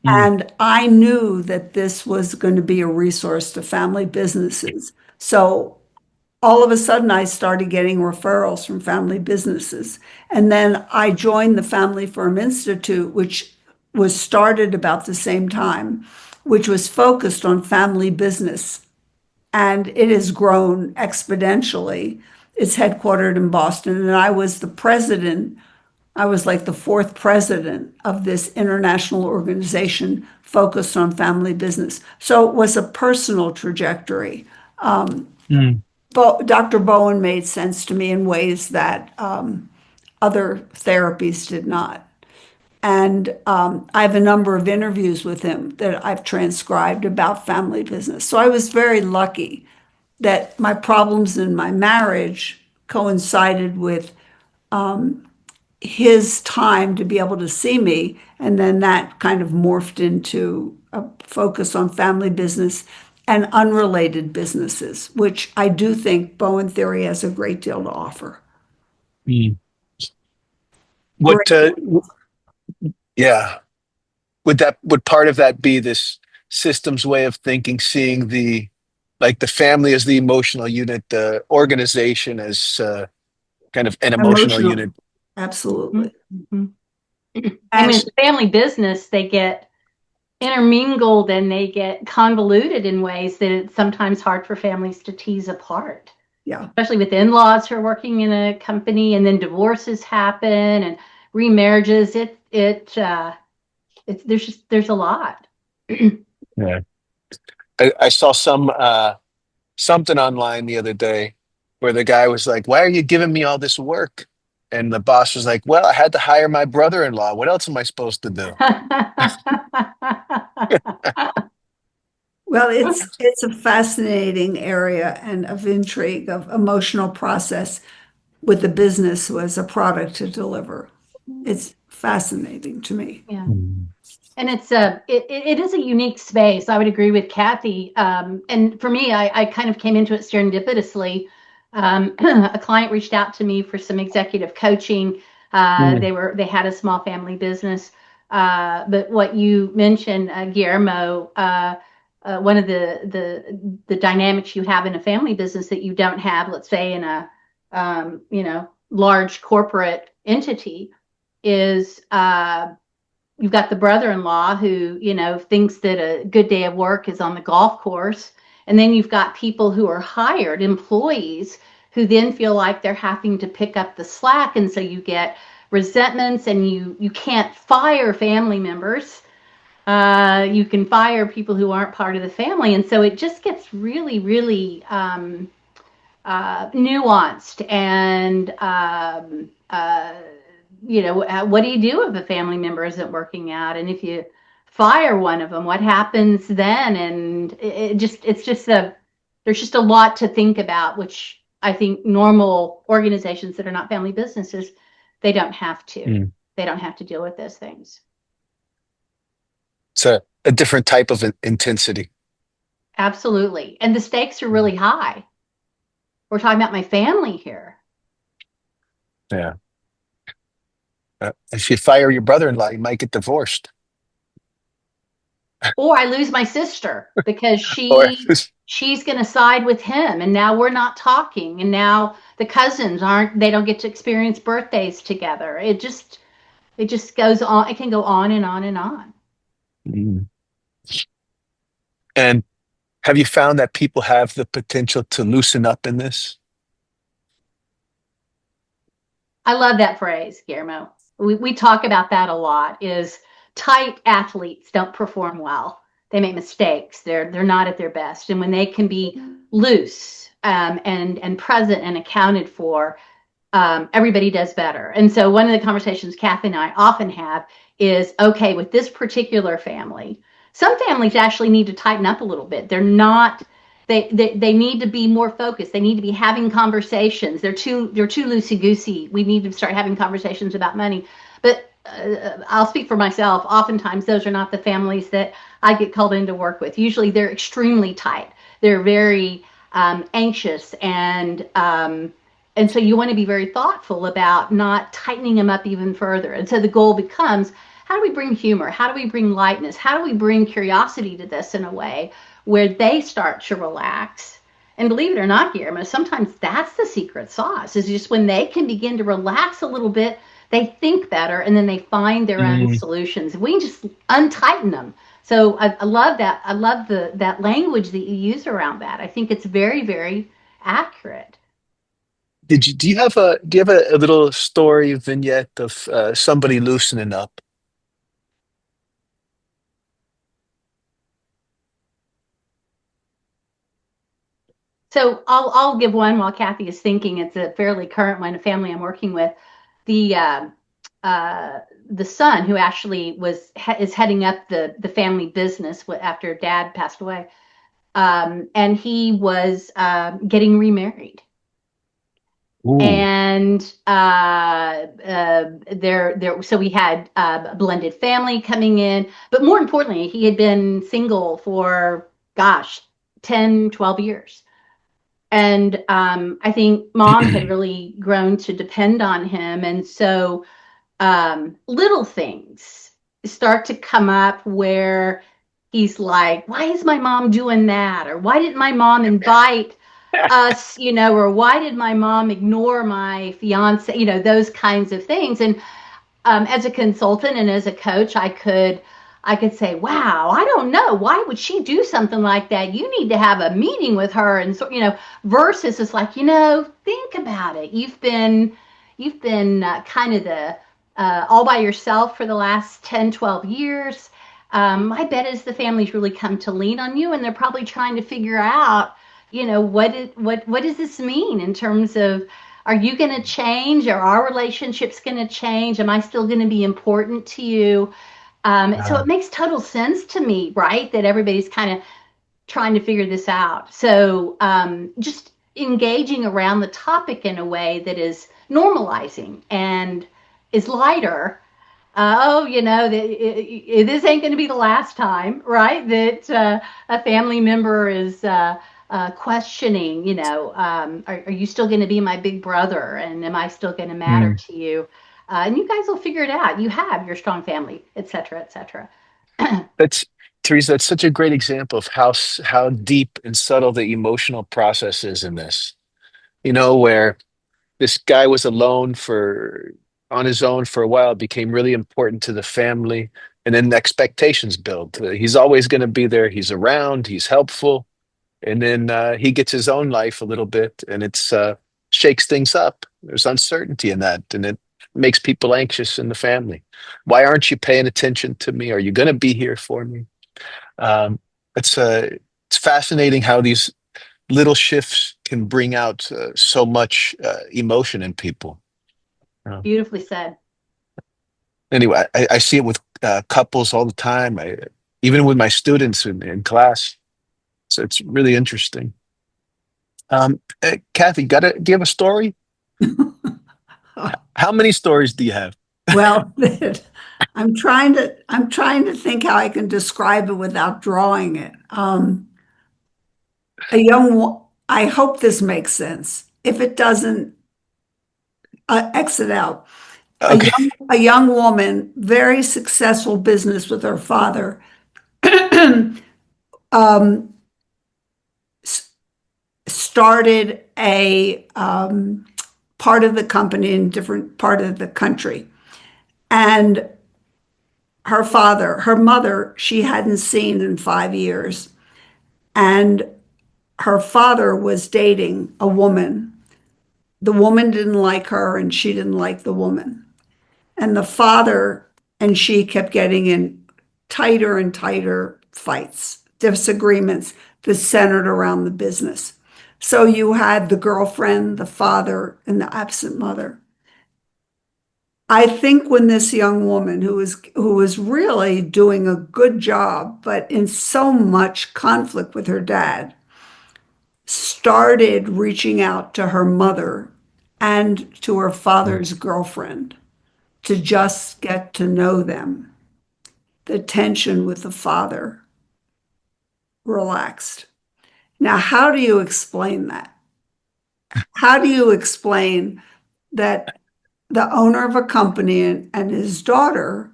Mm. And I knew that this was going to be a resource to family businesses. So all of a sudden, I started getting referrals from family businesses. And then I joined the Family Firm Institute, which was started about the same time, which was focused on family business. And it has grown exponentially. It's headquartered in Boston. And I was the president. I was like the fourth president of this international organization focused on family business. So it was a personal trajectory. Mm. But Dr. Bowen made sense to me in ways that other therapies did not. And I have a number of interviews with him that I've transcribed about family business. So I was very lucky that my problems in my marriage coincided with his time to be able to see me. And then that kind of morphed into a focus on family business and unrelated businesses, which I do think Bowen Theory has a great deal to offer. Mm. What, Great. yeah, would part of that be this systems way of thinking, seeing like the family as the emotional unit, the organization as kind of an emotional Emotional. unit? Absolutely. Mhm. And And with family business, they get intermingled and they get convoluted in ways that it's sometimes hard for families to tease apart, yeah, especially with in-laws who are working in a company, and then divorces happen and remarriages. There's a lot. Yeah. I saw something online the other day where the guy was like, "Why are you giving me all this work?" And the boss was like, "Well, I had to hire my brother-in-law. What else am I supposed to do?" well, it's a fascinating area and of intrigue of emotional process with the business was a product to deliver. It's fascinating to me. Yeah. Mm. And it is a unique space. I would agree with Kathy. And for me, I kind of came into it serendipitously. A client reached out to me for some executive coaching. Mm. They had a small family business. But what you mentioned, Guillermo, one of the dynamics you have in a family business that you don't have, let's say, in a large corporate entity, is you've got the brother-in-law who, thinks that a good day of work is on the golf course. And then you've got people who are hired employees who then feel like they're having to pick up the slack. And so you get resentments, and you can't fire family members. You can fire people who aren't part of the family. And so it just gets really, really nuanced. And what do you do if a family member isn't working out? And if you fire one of them, what happens then? And there's just a lot to think about, which I think normal organizations that are not family businesses, they don't have to. Mm. They don't have to deal with those things. It's a different type of intensity. Absolutely. And the stakes are really high. We're talking about my family here. Yeah. If you fire your brother-in-law, you might get divorced. Or I lose my sister because Or she's going to side with him, and now we're not talking, and now the cousins they don't get to experience birthdays together. It just goes on. It can go on and on and on. Mm. And have you found that people have the potential to loosen up in this? I love that phrase, Guillermo. We talk about that a lot. Is tight athletes don't perform well. They make mistakes. They're not at their best. And when they can be loose and present and accounted for, everybody does better. And so one of the conversations Kathy and I often have is, okay, with this particular family, some families actually need to tighten up a little bit. They're not. They need to be more focused. They need to be having conversations. They're too loosey goosey. We need to start having conversations about money. But I'll speak for myself. Oftentimes, those are not the families that I get called in to work with. Usually, they're extremely tight. They're very anxious, and so you want to be very thoughtful about not tightening them up even further. And so the goal becomes, how do we bring humor? How do we bring lightness? How do we bring curiosity to this in a way where they start to relax? And believe it or not, Guillermo, sometimes that's the secret sauce, is just when they can begin to relax a little bit, they think better, and then they find their own Mm. solutions. We can just untighten them. So I love that. I love that language that you use around that. I think it's very, very accurate. Do you have a little story vignette of somebody loosening up? So I'll give one while Kathy is thinking. It's a fairly current one. A family I'm working with, the the son who actually is heading up the family business after dad passed away, and he was getting remarried, Ooh. And so we had a blended family coming in, but more importantly, he had been single for, gosh, 10, 12 years. And I think mom had really grown to depend on him. And so little things start to come up where he's like, why is my mom doing that? Or why didn't my mom invite us, or why did my mom ignore my fiance, those kinds of things. And as a consultant and as a coach, I could say, wow, I don't know, why would she do something like that? You need to have a meeting with her. And so, versus it's like, think about it. You've been kind of the all by yourself for the last 10, 12 years. My bet is the family's really come to lean on you, and they're probably trying to figure out, what does this mean in terms of, are you going to change? Are our relationships going to change? Am I still going to be important to you? So Uh, it makes total sense to me, right? That everybody's kind of trying to figure this out. So just engaging around the topic in a way that is normalizing and is lighter. Oh, this ain't going to be the last time, right? That a family member is questioning, are you still going to be my big brother? And am I still going to matter mm. to you? And you guys will figure it out. You have your strong family, et cetera, et cetera. That's Teresa. That's such a great example of how deep and subtle the emotional process is in this. Where this guy was alone for on his own for a while, became really important to the family, and then expectations build. He's always going to be there. He's around. He's helpful, and then he gets his own life a little bit, and it's shakes things up. There's uncertainty in that, and it makes people anxious in the family. Why aren't you paying attention to me? Are you going to be here for me? Um, it's fascinating how these little shifts can bring out so much emotion in people. Um, Beautifully said. anyway, I see it with couples all the time. Even with my students in class. So it's really interesting. Kathy, do you have a story? How many stories do you have? Well, I'm trying to think how I can describe it without drawing it. I hope this makes sense. If it doesn't, exit out. A Okay. young, a young woman, very successful business with her father, um, s- started a part of the company in a different part of the country. And her mother, she hadn't seen in 5 years. And her father was dating a woman. The woman didn't like her, and she didn't like the woman. And the father and she kept getting in tighter and tighter fights, disagreements that centered around the business. So you had the girlfriend, the father, and the absent mother. I think when this young woman who was really doing a good job, but in so much conflict with her dad, started reaching out to her mother and to her father's girlfriend to just get to know them, the tension with the father relaxed. Now, how do you explain that? How do you explain that the owner of a company and his daughter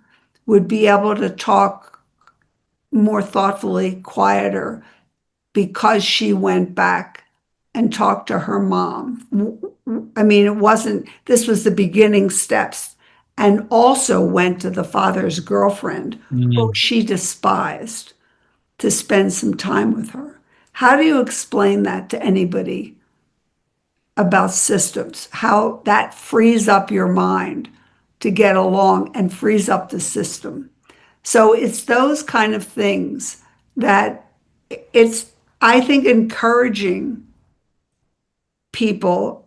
would be able to talk more thoughtfully, quieter, because she went back and talked to her mom? I mean, this was the beginning steps, and also went to the father's girlfriend, who Mm. she despised, to spend some time with her. How do you explain that to anybody about systems? How that frees up your mind to get along and frees up the system. So it's those kind of things that it's, I think, encouraging people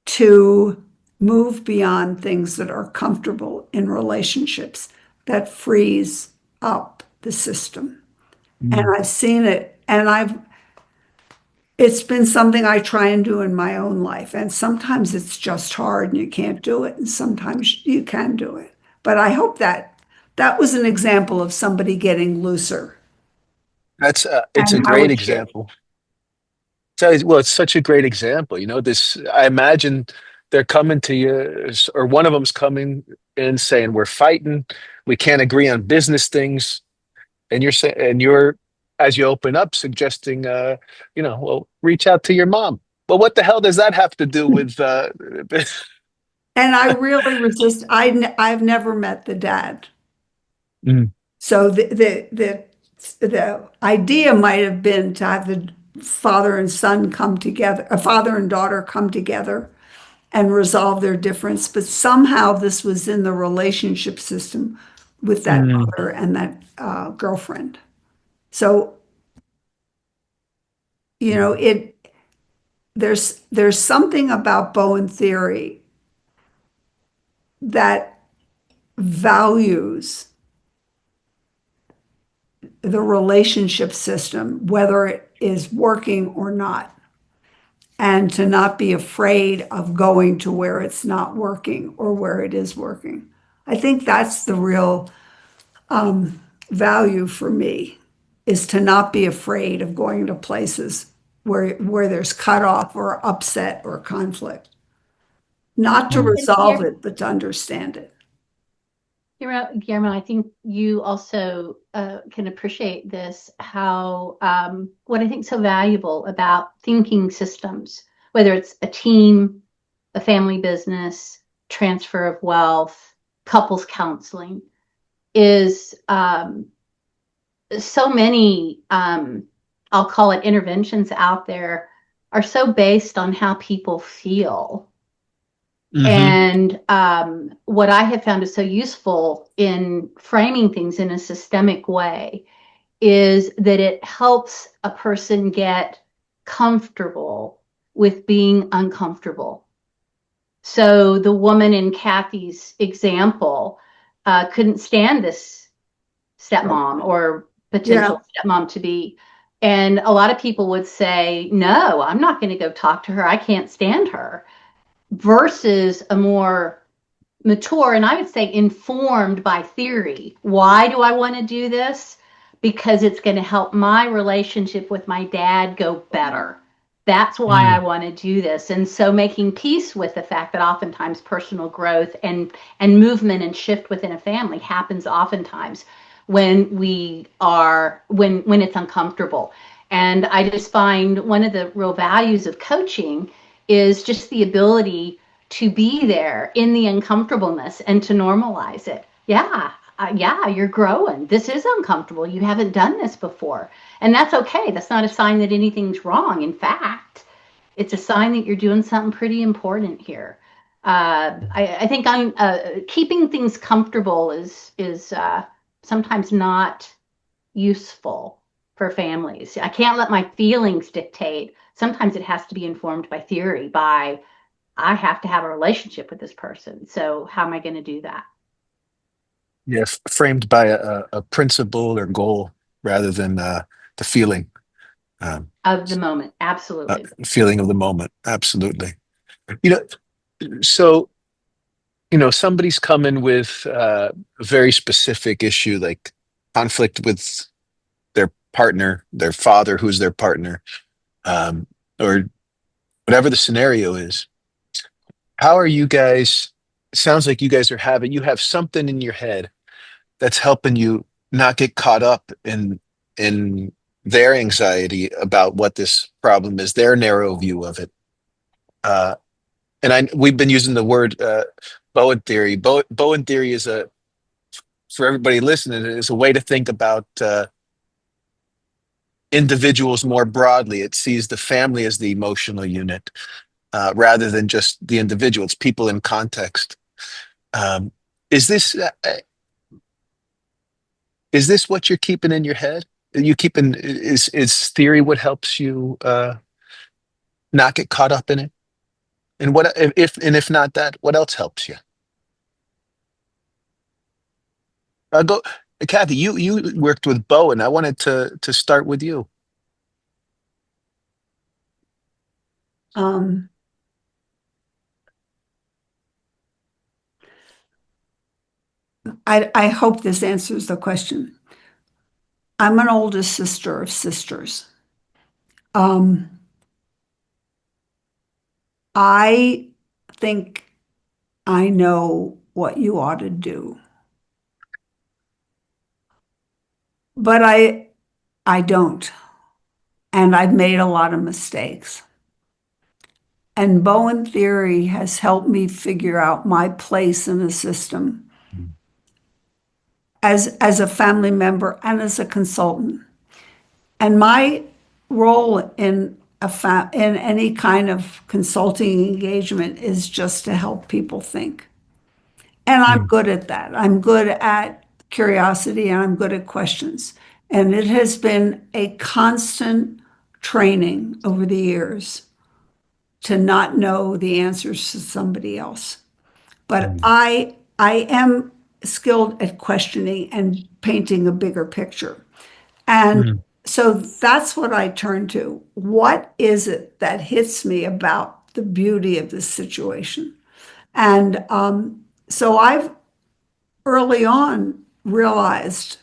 to move beyond things that are comfortable in relationships that frees up the system. And Mm. I've seen it, and it's been something I try and do in my own life. And sometimes it's just hard and you can't do it. And sometimes you can do it. But I hope that that was an example of somebody getting looser That's it's a and how great it should. example. Well, it's such a great example. You know, this, I imagine they're coming to you, or one of them's coming in saying, "We're fighting. We can't agree on business things." And you're saying, and you're, as you open up, suggesting, well, reach out to your mom. Well, what the hell does that have to do with? And I really resist. I've never met the dad. Mm, So the idea might have been to have the father and son come together, a father and daughter come together and resolve their difference. But somehow this was in the relationship system with that mm, mother and that girlfriend. So, it there's something about Bowen theory that values the relationship system, whether it is working or not, and to not be afraid of going to where it's not working or where it is working. I think that's the real value for me, is to not be afraid of going to places where there's cutoff or upset or conflict. Not to mm. And resolve it, but to understand it. Guillermo, I think you also can appreciate this, how what I think so valuable about thinking systems, whether it's a team, a family business, transfer of wealth, couples counseling, is so many, I'll call it interventions out there, are so based on how people feel. Hmm. And what I have found is so useful in framing things in a systemic way is that it helps a person get comfortable with being uncomfortable. So the woman in Kathy's example couldn't stand this stepmom or Yeah. potential stepmom to be. And a lot of people would say, no, I'm not going to go talk to her. I can't stand her. Versus a more mature, and I would say informed by theory. Why do I want to do this? Because it's going to help my relationship with my dad go better. That's why I Mm, want to do this. And so making peace with the fact that oftentimes personal growth and movement and shift within a family happens oftentimes when it's uncomfortable. And I just find one of the real values of coaching is just the ability to be there in the uncomfortableness and to normalize it. Yeah, you're growing. This is uncomfortable. You haven't done this before. And that's okay. That's not a sign that anything's wrong. In fact, it's a sign that you're doing something pretty important here. I think I'm keeping things comfortable is sometimes not useful for families. I can't let my feelings dictate. Sometimes it has to be informed by theory, by I have to have a relationship with this person. So how am I going to do that? yes, framed by a principle or goal rather than the feeling, um, Of the moment. Absolutely. feeling of the moment. Absolutely. You know, so somebody's coming with a very specific issue, like conflict with their partner, their father, who's their partner, um, or whatever the scenario is. How are you guys? It sounds like you have something in your head that's helping you not get caught up in their anxiety about what this problem is, their narrow view of it. Uh, and we've been using the word Bowen theory. Bowen theory is for everybody listening, is a way to think about individuals more broadly. It sees the family as the emotional unit rather than just the individual. It's people in context. Um, is this is this what you're keeping in your head? You keeping is theory what helps you not get caught up in it? And what if not that, what else helps you? Go, Kathy. You worked with Bo, and I wanted to start with you. Um, I hope this answers the question. I'm an oldest sister of sisters. Um, I think I know what you ought to do, but I don't. And I've made a lot of mistakes. And Bowen theory has helped me figure out my place in the system as a family member and as a consultant. And my role in in any kind of consulting engagement is just to help people think. And I'm Mm, good at that. I'm good at curiosity and I'm good at questions. And it has been a constant training over the years to not know the answers to somebody else. But mm, I am skilled at questioning and painting a bigger picture. And mm, so that's what I turn to. What is it that hits me about the beauty of this situation? And so I've early on realized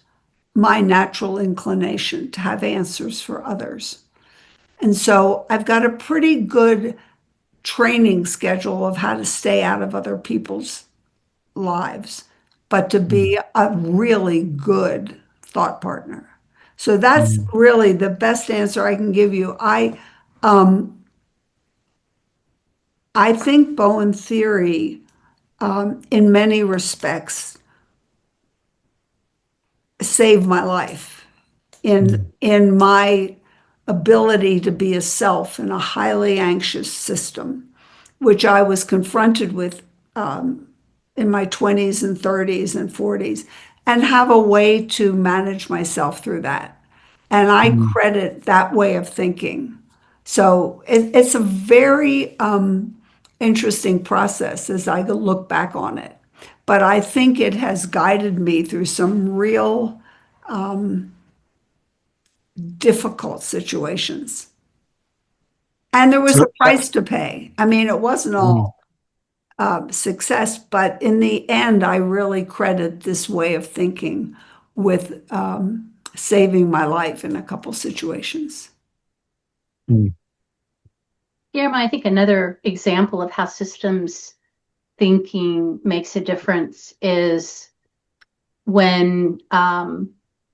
my natural inclination to have answers for others. And so I've got a pretty good training schedule of how to stay out of other people's lives, but to mm, be a really good thought partner. So that's mm, really the best answer I can give you. Um, I think Bowen theory, in many respects, saved my life mm, in my ability to be a self in a highly anxious system, which I was confronted with in my 20s and 30s and 40s, and have a way to manage myself through that. And I mm. credit that way of thinking. So it's a very interesting process as I look back on it. But I think it has guided me through some real difficult situations. And there was So, a price to pay. I mean, it wasn't mm, all success, but in the end, I really credit this way of thinking with saving my life in a couple situations. mm, Guillermo, I think another example of how systems thinking makes a difference is when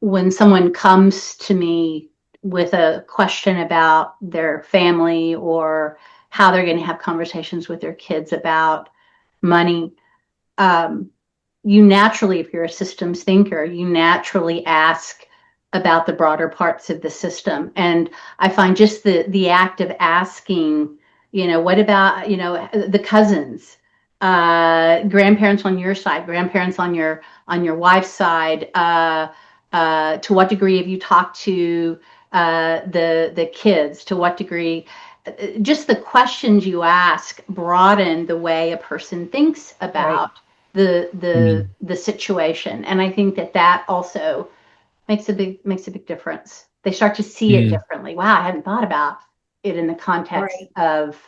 when someone comes to me with a question about their family or how they're going to have conversations with their kids about money. um, you naturally, if you're a systems thinker, you naturally ask about the broader parts of the system. And I find just the act of asking, what about, the cousins, grandparents on your side, grandparents on your wife's side, to what degree have you talked to the kids? To what degree? Just the questions you ask broaden the way a person thinks Right. about the situation. And I think that also makes a big difference. They start to see it mm, differently. Wow, I hadn't thought about it in the context Right. of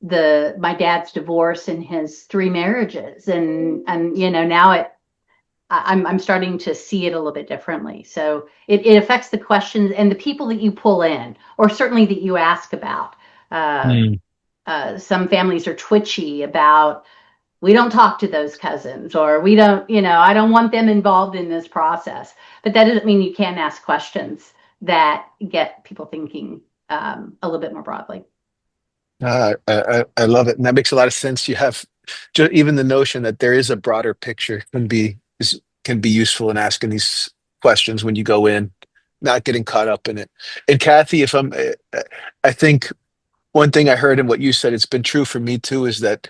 the my dad's divorce and his three marriages. And now I'm starting to see it a little bit differently. So it affects the questions and the people that you pull in, or certainly that you ask about. Uh, mm. some families are twitchy about, we don't talk to those cousins, or we don't, I don't want them involved in this process. But that doesn't mean you can't ask questions that get people thinking a little bit more broadly. I love it, and that makes a lot of sense. You have even the notion that there is a broader picture can be useful in asking these questions when you go in, not getting caught up in it. And Kathy, if I think one thing I heard in what you said, it's been true for me too, is that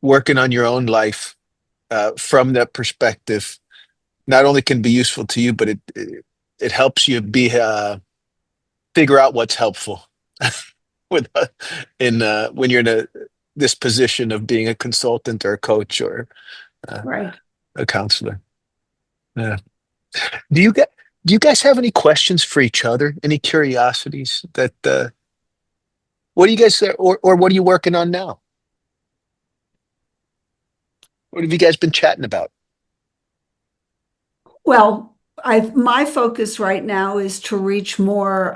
working on your own life from that perspective not only can be useful to you, but it helps you be figure out what's helpful with in when you're in this position of being a consultant or a coach or uh, Right. a counselor. Yeah. Do you get do you guys have any questions for each other? Any curiosities that What do you guys, or what are you working on now? What have you guys been chatting about? Well, my focus right now is to reach more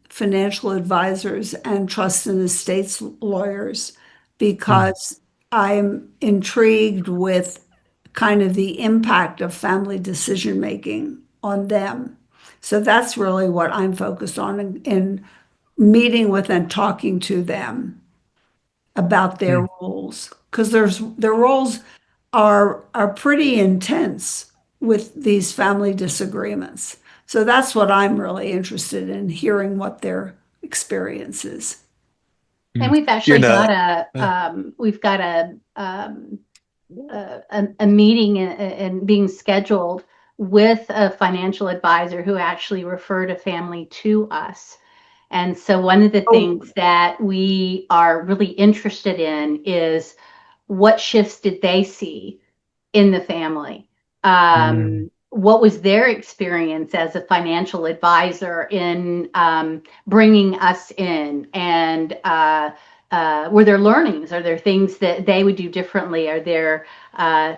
financial advisors and trust and estates lawyers Mm, because I'm intrigued with kind of the impact of family decision making on them. So that's really what I'm focused on in meeting with and talking to them about their mm, roles because their roles are pretty intense with these family disagreements. So that's what I'm really interested in hearing what their experience is. And mm. we've You're actually got not. a Uh, we've got a meeting and being scheduled with a financial advisor who actually referred a family to us. And so one of the Oh, things that we are really interested in is what shifts did they see in the family? mm, What was their experience as a financial advisor in bringing us in? And were there learnings? Are there things that they would do differently? Are there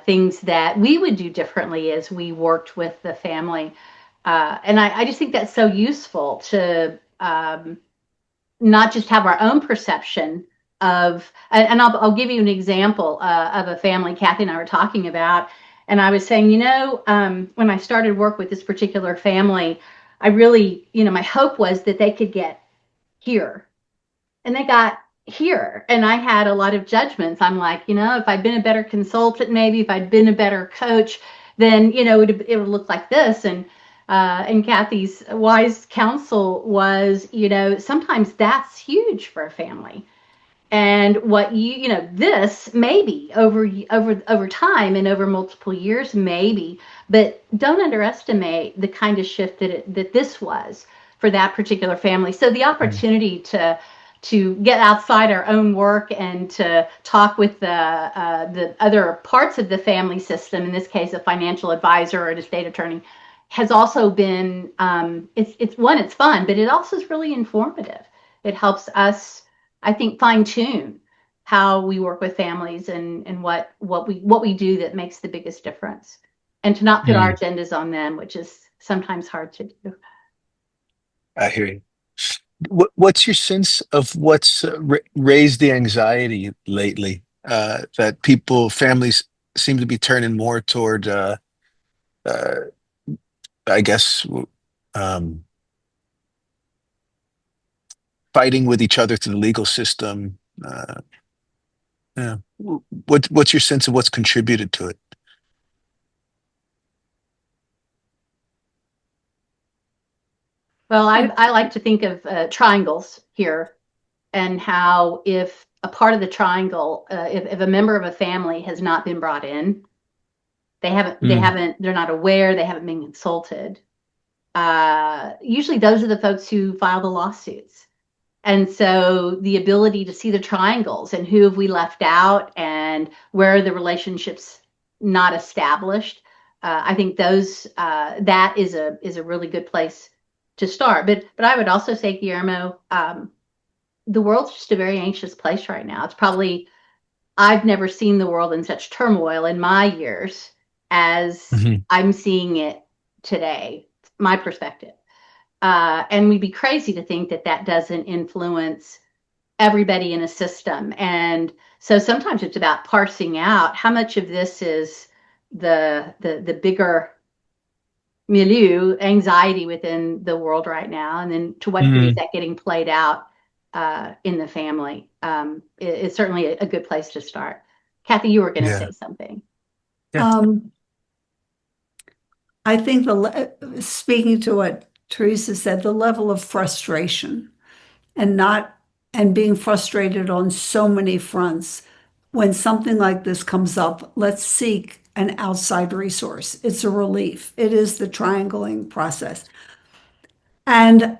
things that we would do differently as we worked with the family? And I just think that's so useful to not just have our own perception of, and I'll give you an example of a family Kathy and I were talking about. And I was saying, when I started work with this particular family, I really, my hope was that they could get here, and they got here. And I had a lot of judgments. I'm like, if I'd been a better consultant, maybe if I'd been a better coach, then, it would look like this. And Kathy's wise counsel was, sometimes that's huge for a family. And what this maybe over time and over multiple years, maybe, but don't underestimate the kind of shift that this was for that particular family. So the mm, opportunity to get outside our own work and to talk with the other parts of the family system, in this case, a financial advisor or an estate attorney, has also been it's fun, but it also is really informative. It helps us, I think, fine tune how we work with families and what we do that makes the biggest difference, and to not put our mm. agendas on them, which is sometimes hard to do. I hear you. What's your sense of what's raised the anxiety lately? That families seem to be turning more toward, uh, I guess, um, fighting with each other through the legal system. Yeah. What's your sense of what's contributed to it? Well, you I like to think of triangles here, and how if a part of the triangle, if a member of a family has not been brought in, Mm, they're not aware, they haven't been consulted. Usually those are the folks who file the lawsuits. And so the ability to see the triangles and who have we left out and where are the relationships not established, I think that is a really good place to start. But I would also say, Guillermo, the world's just a very anxious place right now. It's probably, I've never seen the world in such turmoil in my years as mhm, I'm seeing it today. My perspective. And we'd be crazy to think that that doesn't influence everybody in a system. And so sometimes it's about parsing out how much of this is the bigger milieu anxiety within the world right now, and then to what degree is mm, that getting played out in the family. It's certainly a good place to start. Kathy, you were going to yeah. say something. Yeah. um, I think speaking to what Teresa said, the level of frustration and not and being frustrated on so many fronts. When something like this comes up, let's seek an outside resource. It's a relief. It is the triangling process. And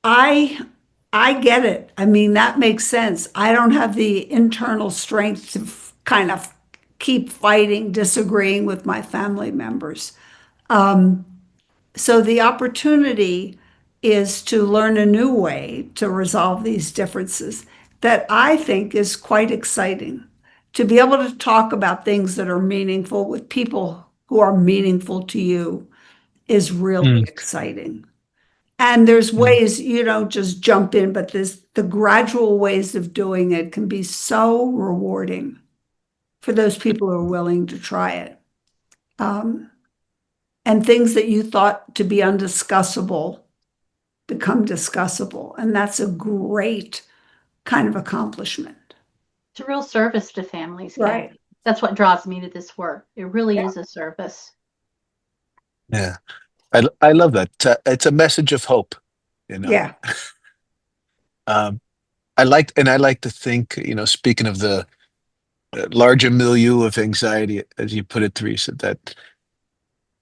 I I get it. I mean, that makes sense. I don't have the internal strength to kind of keep fighting, disagreeing with my family members. So the opportunity is to learn a new way to resolve these differences. that I think is quite exciting. To be able to talk about things that are meaningful with people who are meaningful to you is really Mm, exciting. And there's mm, ways you don't just jump in, but there's the gradual ways of doing it can be so rewarding for those people who are willing to try it. Um, and things that you thought to be undiscussable become discussable. And that's a great kind of accomplishment. It's a real service to families, Right. Kathy. That's what draws me to this work. It really Yeah. is a service. yeah. I love that. It's a message of hope, you know. Yeah. Um, I like to think, speaking of the larger milieu of anxiety, as you put it, Teresa, that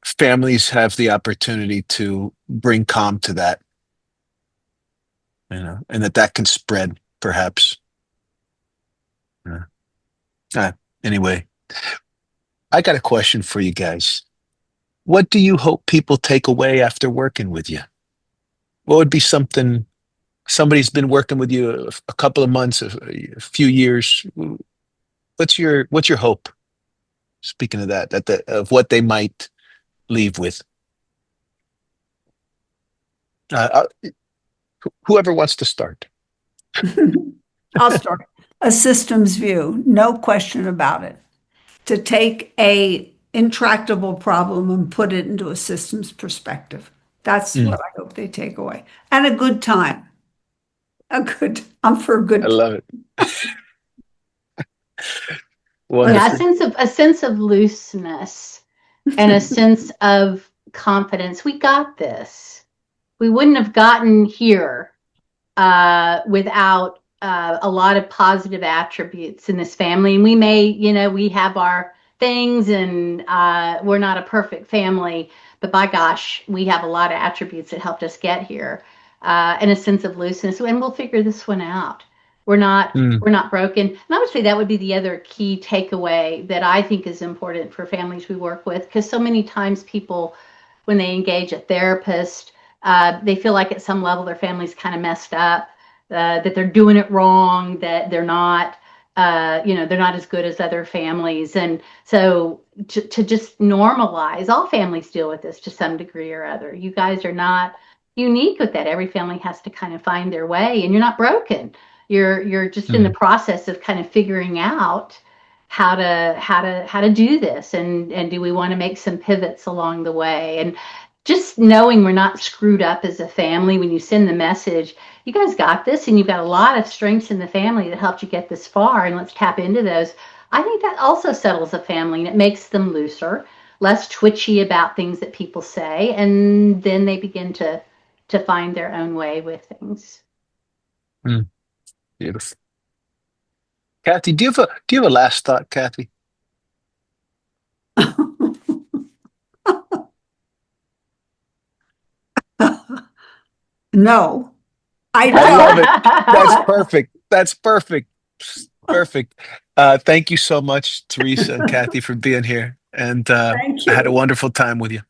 families have the opportunity to bring calm to that, and that can spread, perhaps. Yeah. Uh, anyway, I got a question for you guys. What do you hope people take away after working with you? What would be somebody's been working with you a couple of months, a few years? What's your hope? Speaking of of what they might leave with. Whoever wants to start. I'll start. A systems view, no question about it. To take a intractable problem and put it into a systems perspective. That's Mm, what I hope they take away. And a good time. I'm for a I good time. love it. Yeah, a Wonderful. sense of a sense of looseness and a sense of confidence. We got this. We wouldn't have gotten here without a lot of positive attributes in this family. And we may, we have our things and we're not a perfect family, but by gosh, we have a lot of attributes that helped us get here and a sense of looseness. And we'll figure this one out. We're not Mm, we're not broken. And I would say that would be the other key takeaway that I think is important for families we work with, because so many times people, when they engage a therapist, they feel like at some level their family's kind of messed up, that they're doing it wrong, that they're not as good as other families. And so to just normalize, all families deal with this to some degree or other. You guys are not unique with that. Every family has to kind of find their way, and you're not broken. You're just in the mm, process of kind of figuring out how to do this, and do we want to make some pivots along the way, and just knowing we're not screwed up as a family. When you send the message, you guys got this, and you've got a lot of strengths in the family that helped you get this far, and let's tap into those. I think that also settles a family, and it makes them looser, less twitchy about things that people say, and then they begin to find their own way with things. mm. Beautiful. Kathy, do you have a last thought, Kathy? No, I I don't. love it. That's perfect. That's perfect. Perfect. Thank you so much, Teresa and Kathy, for being here. And Thank I had a you. wonderful time with you.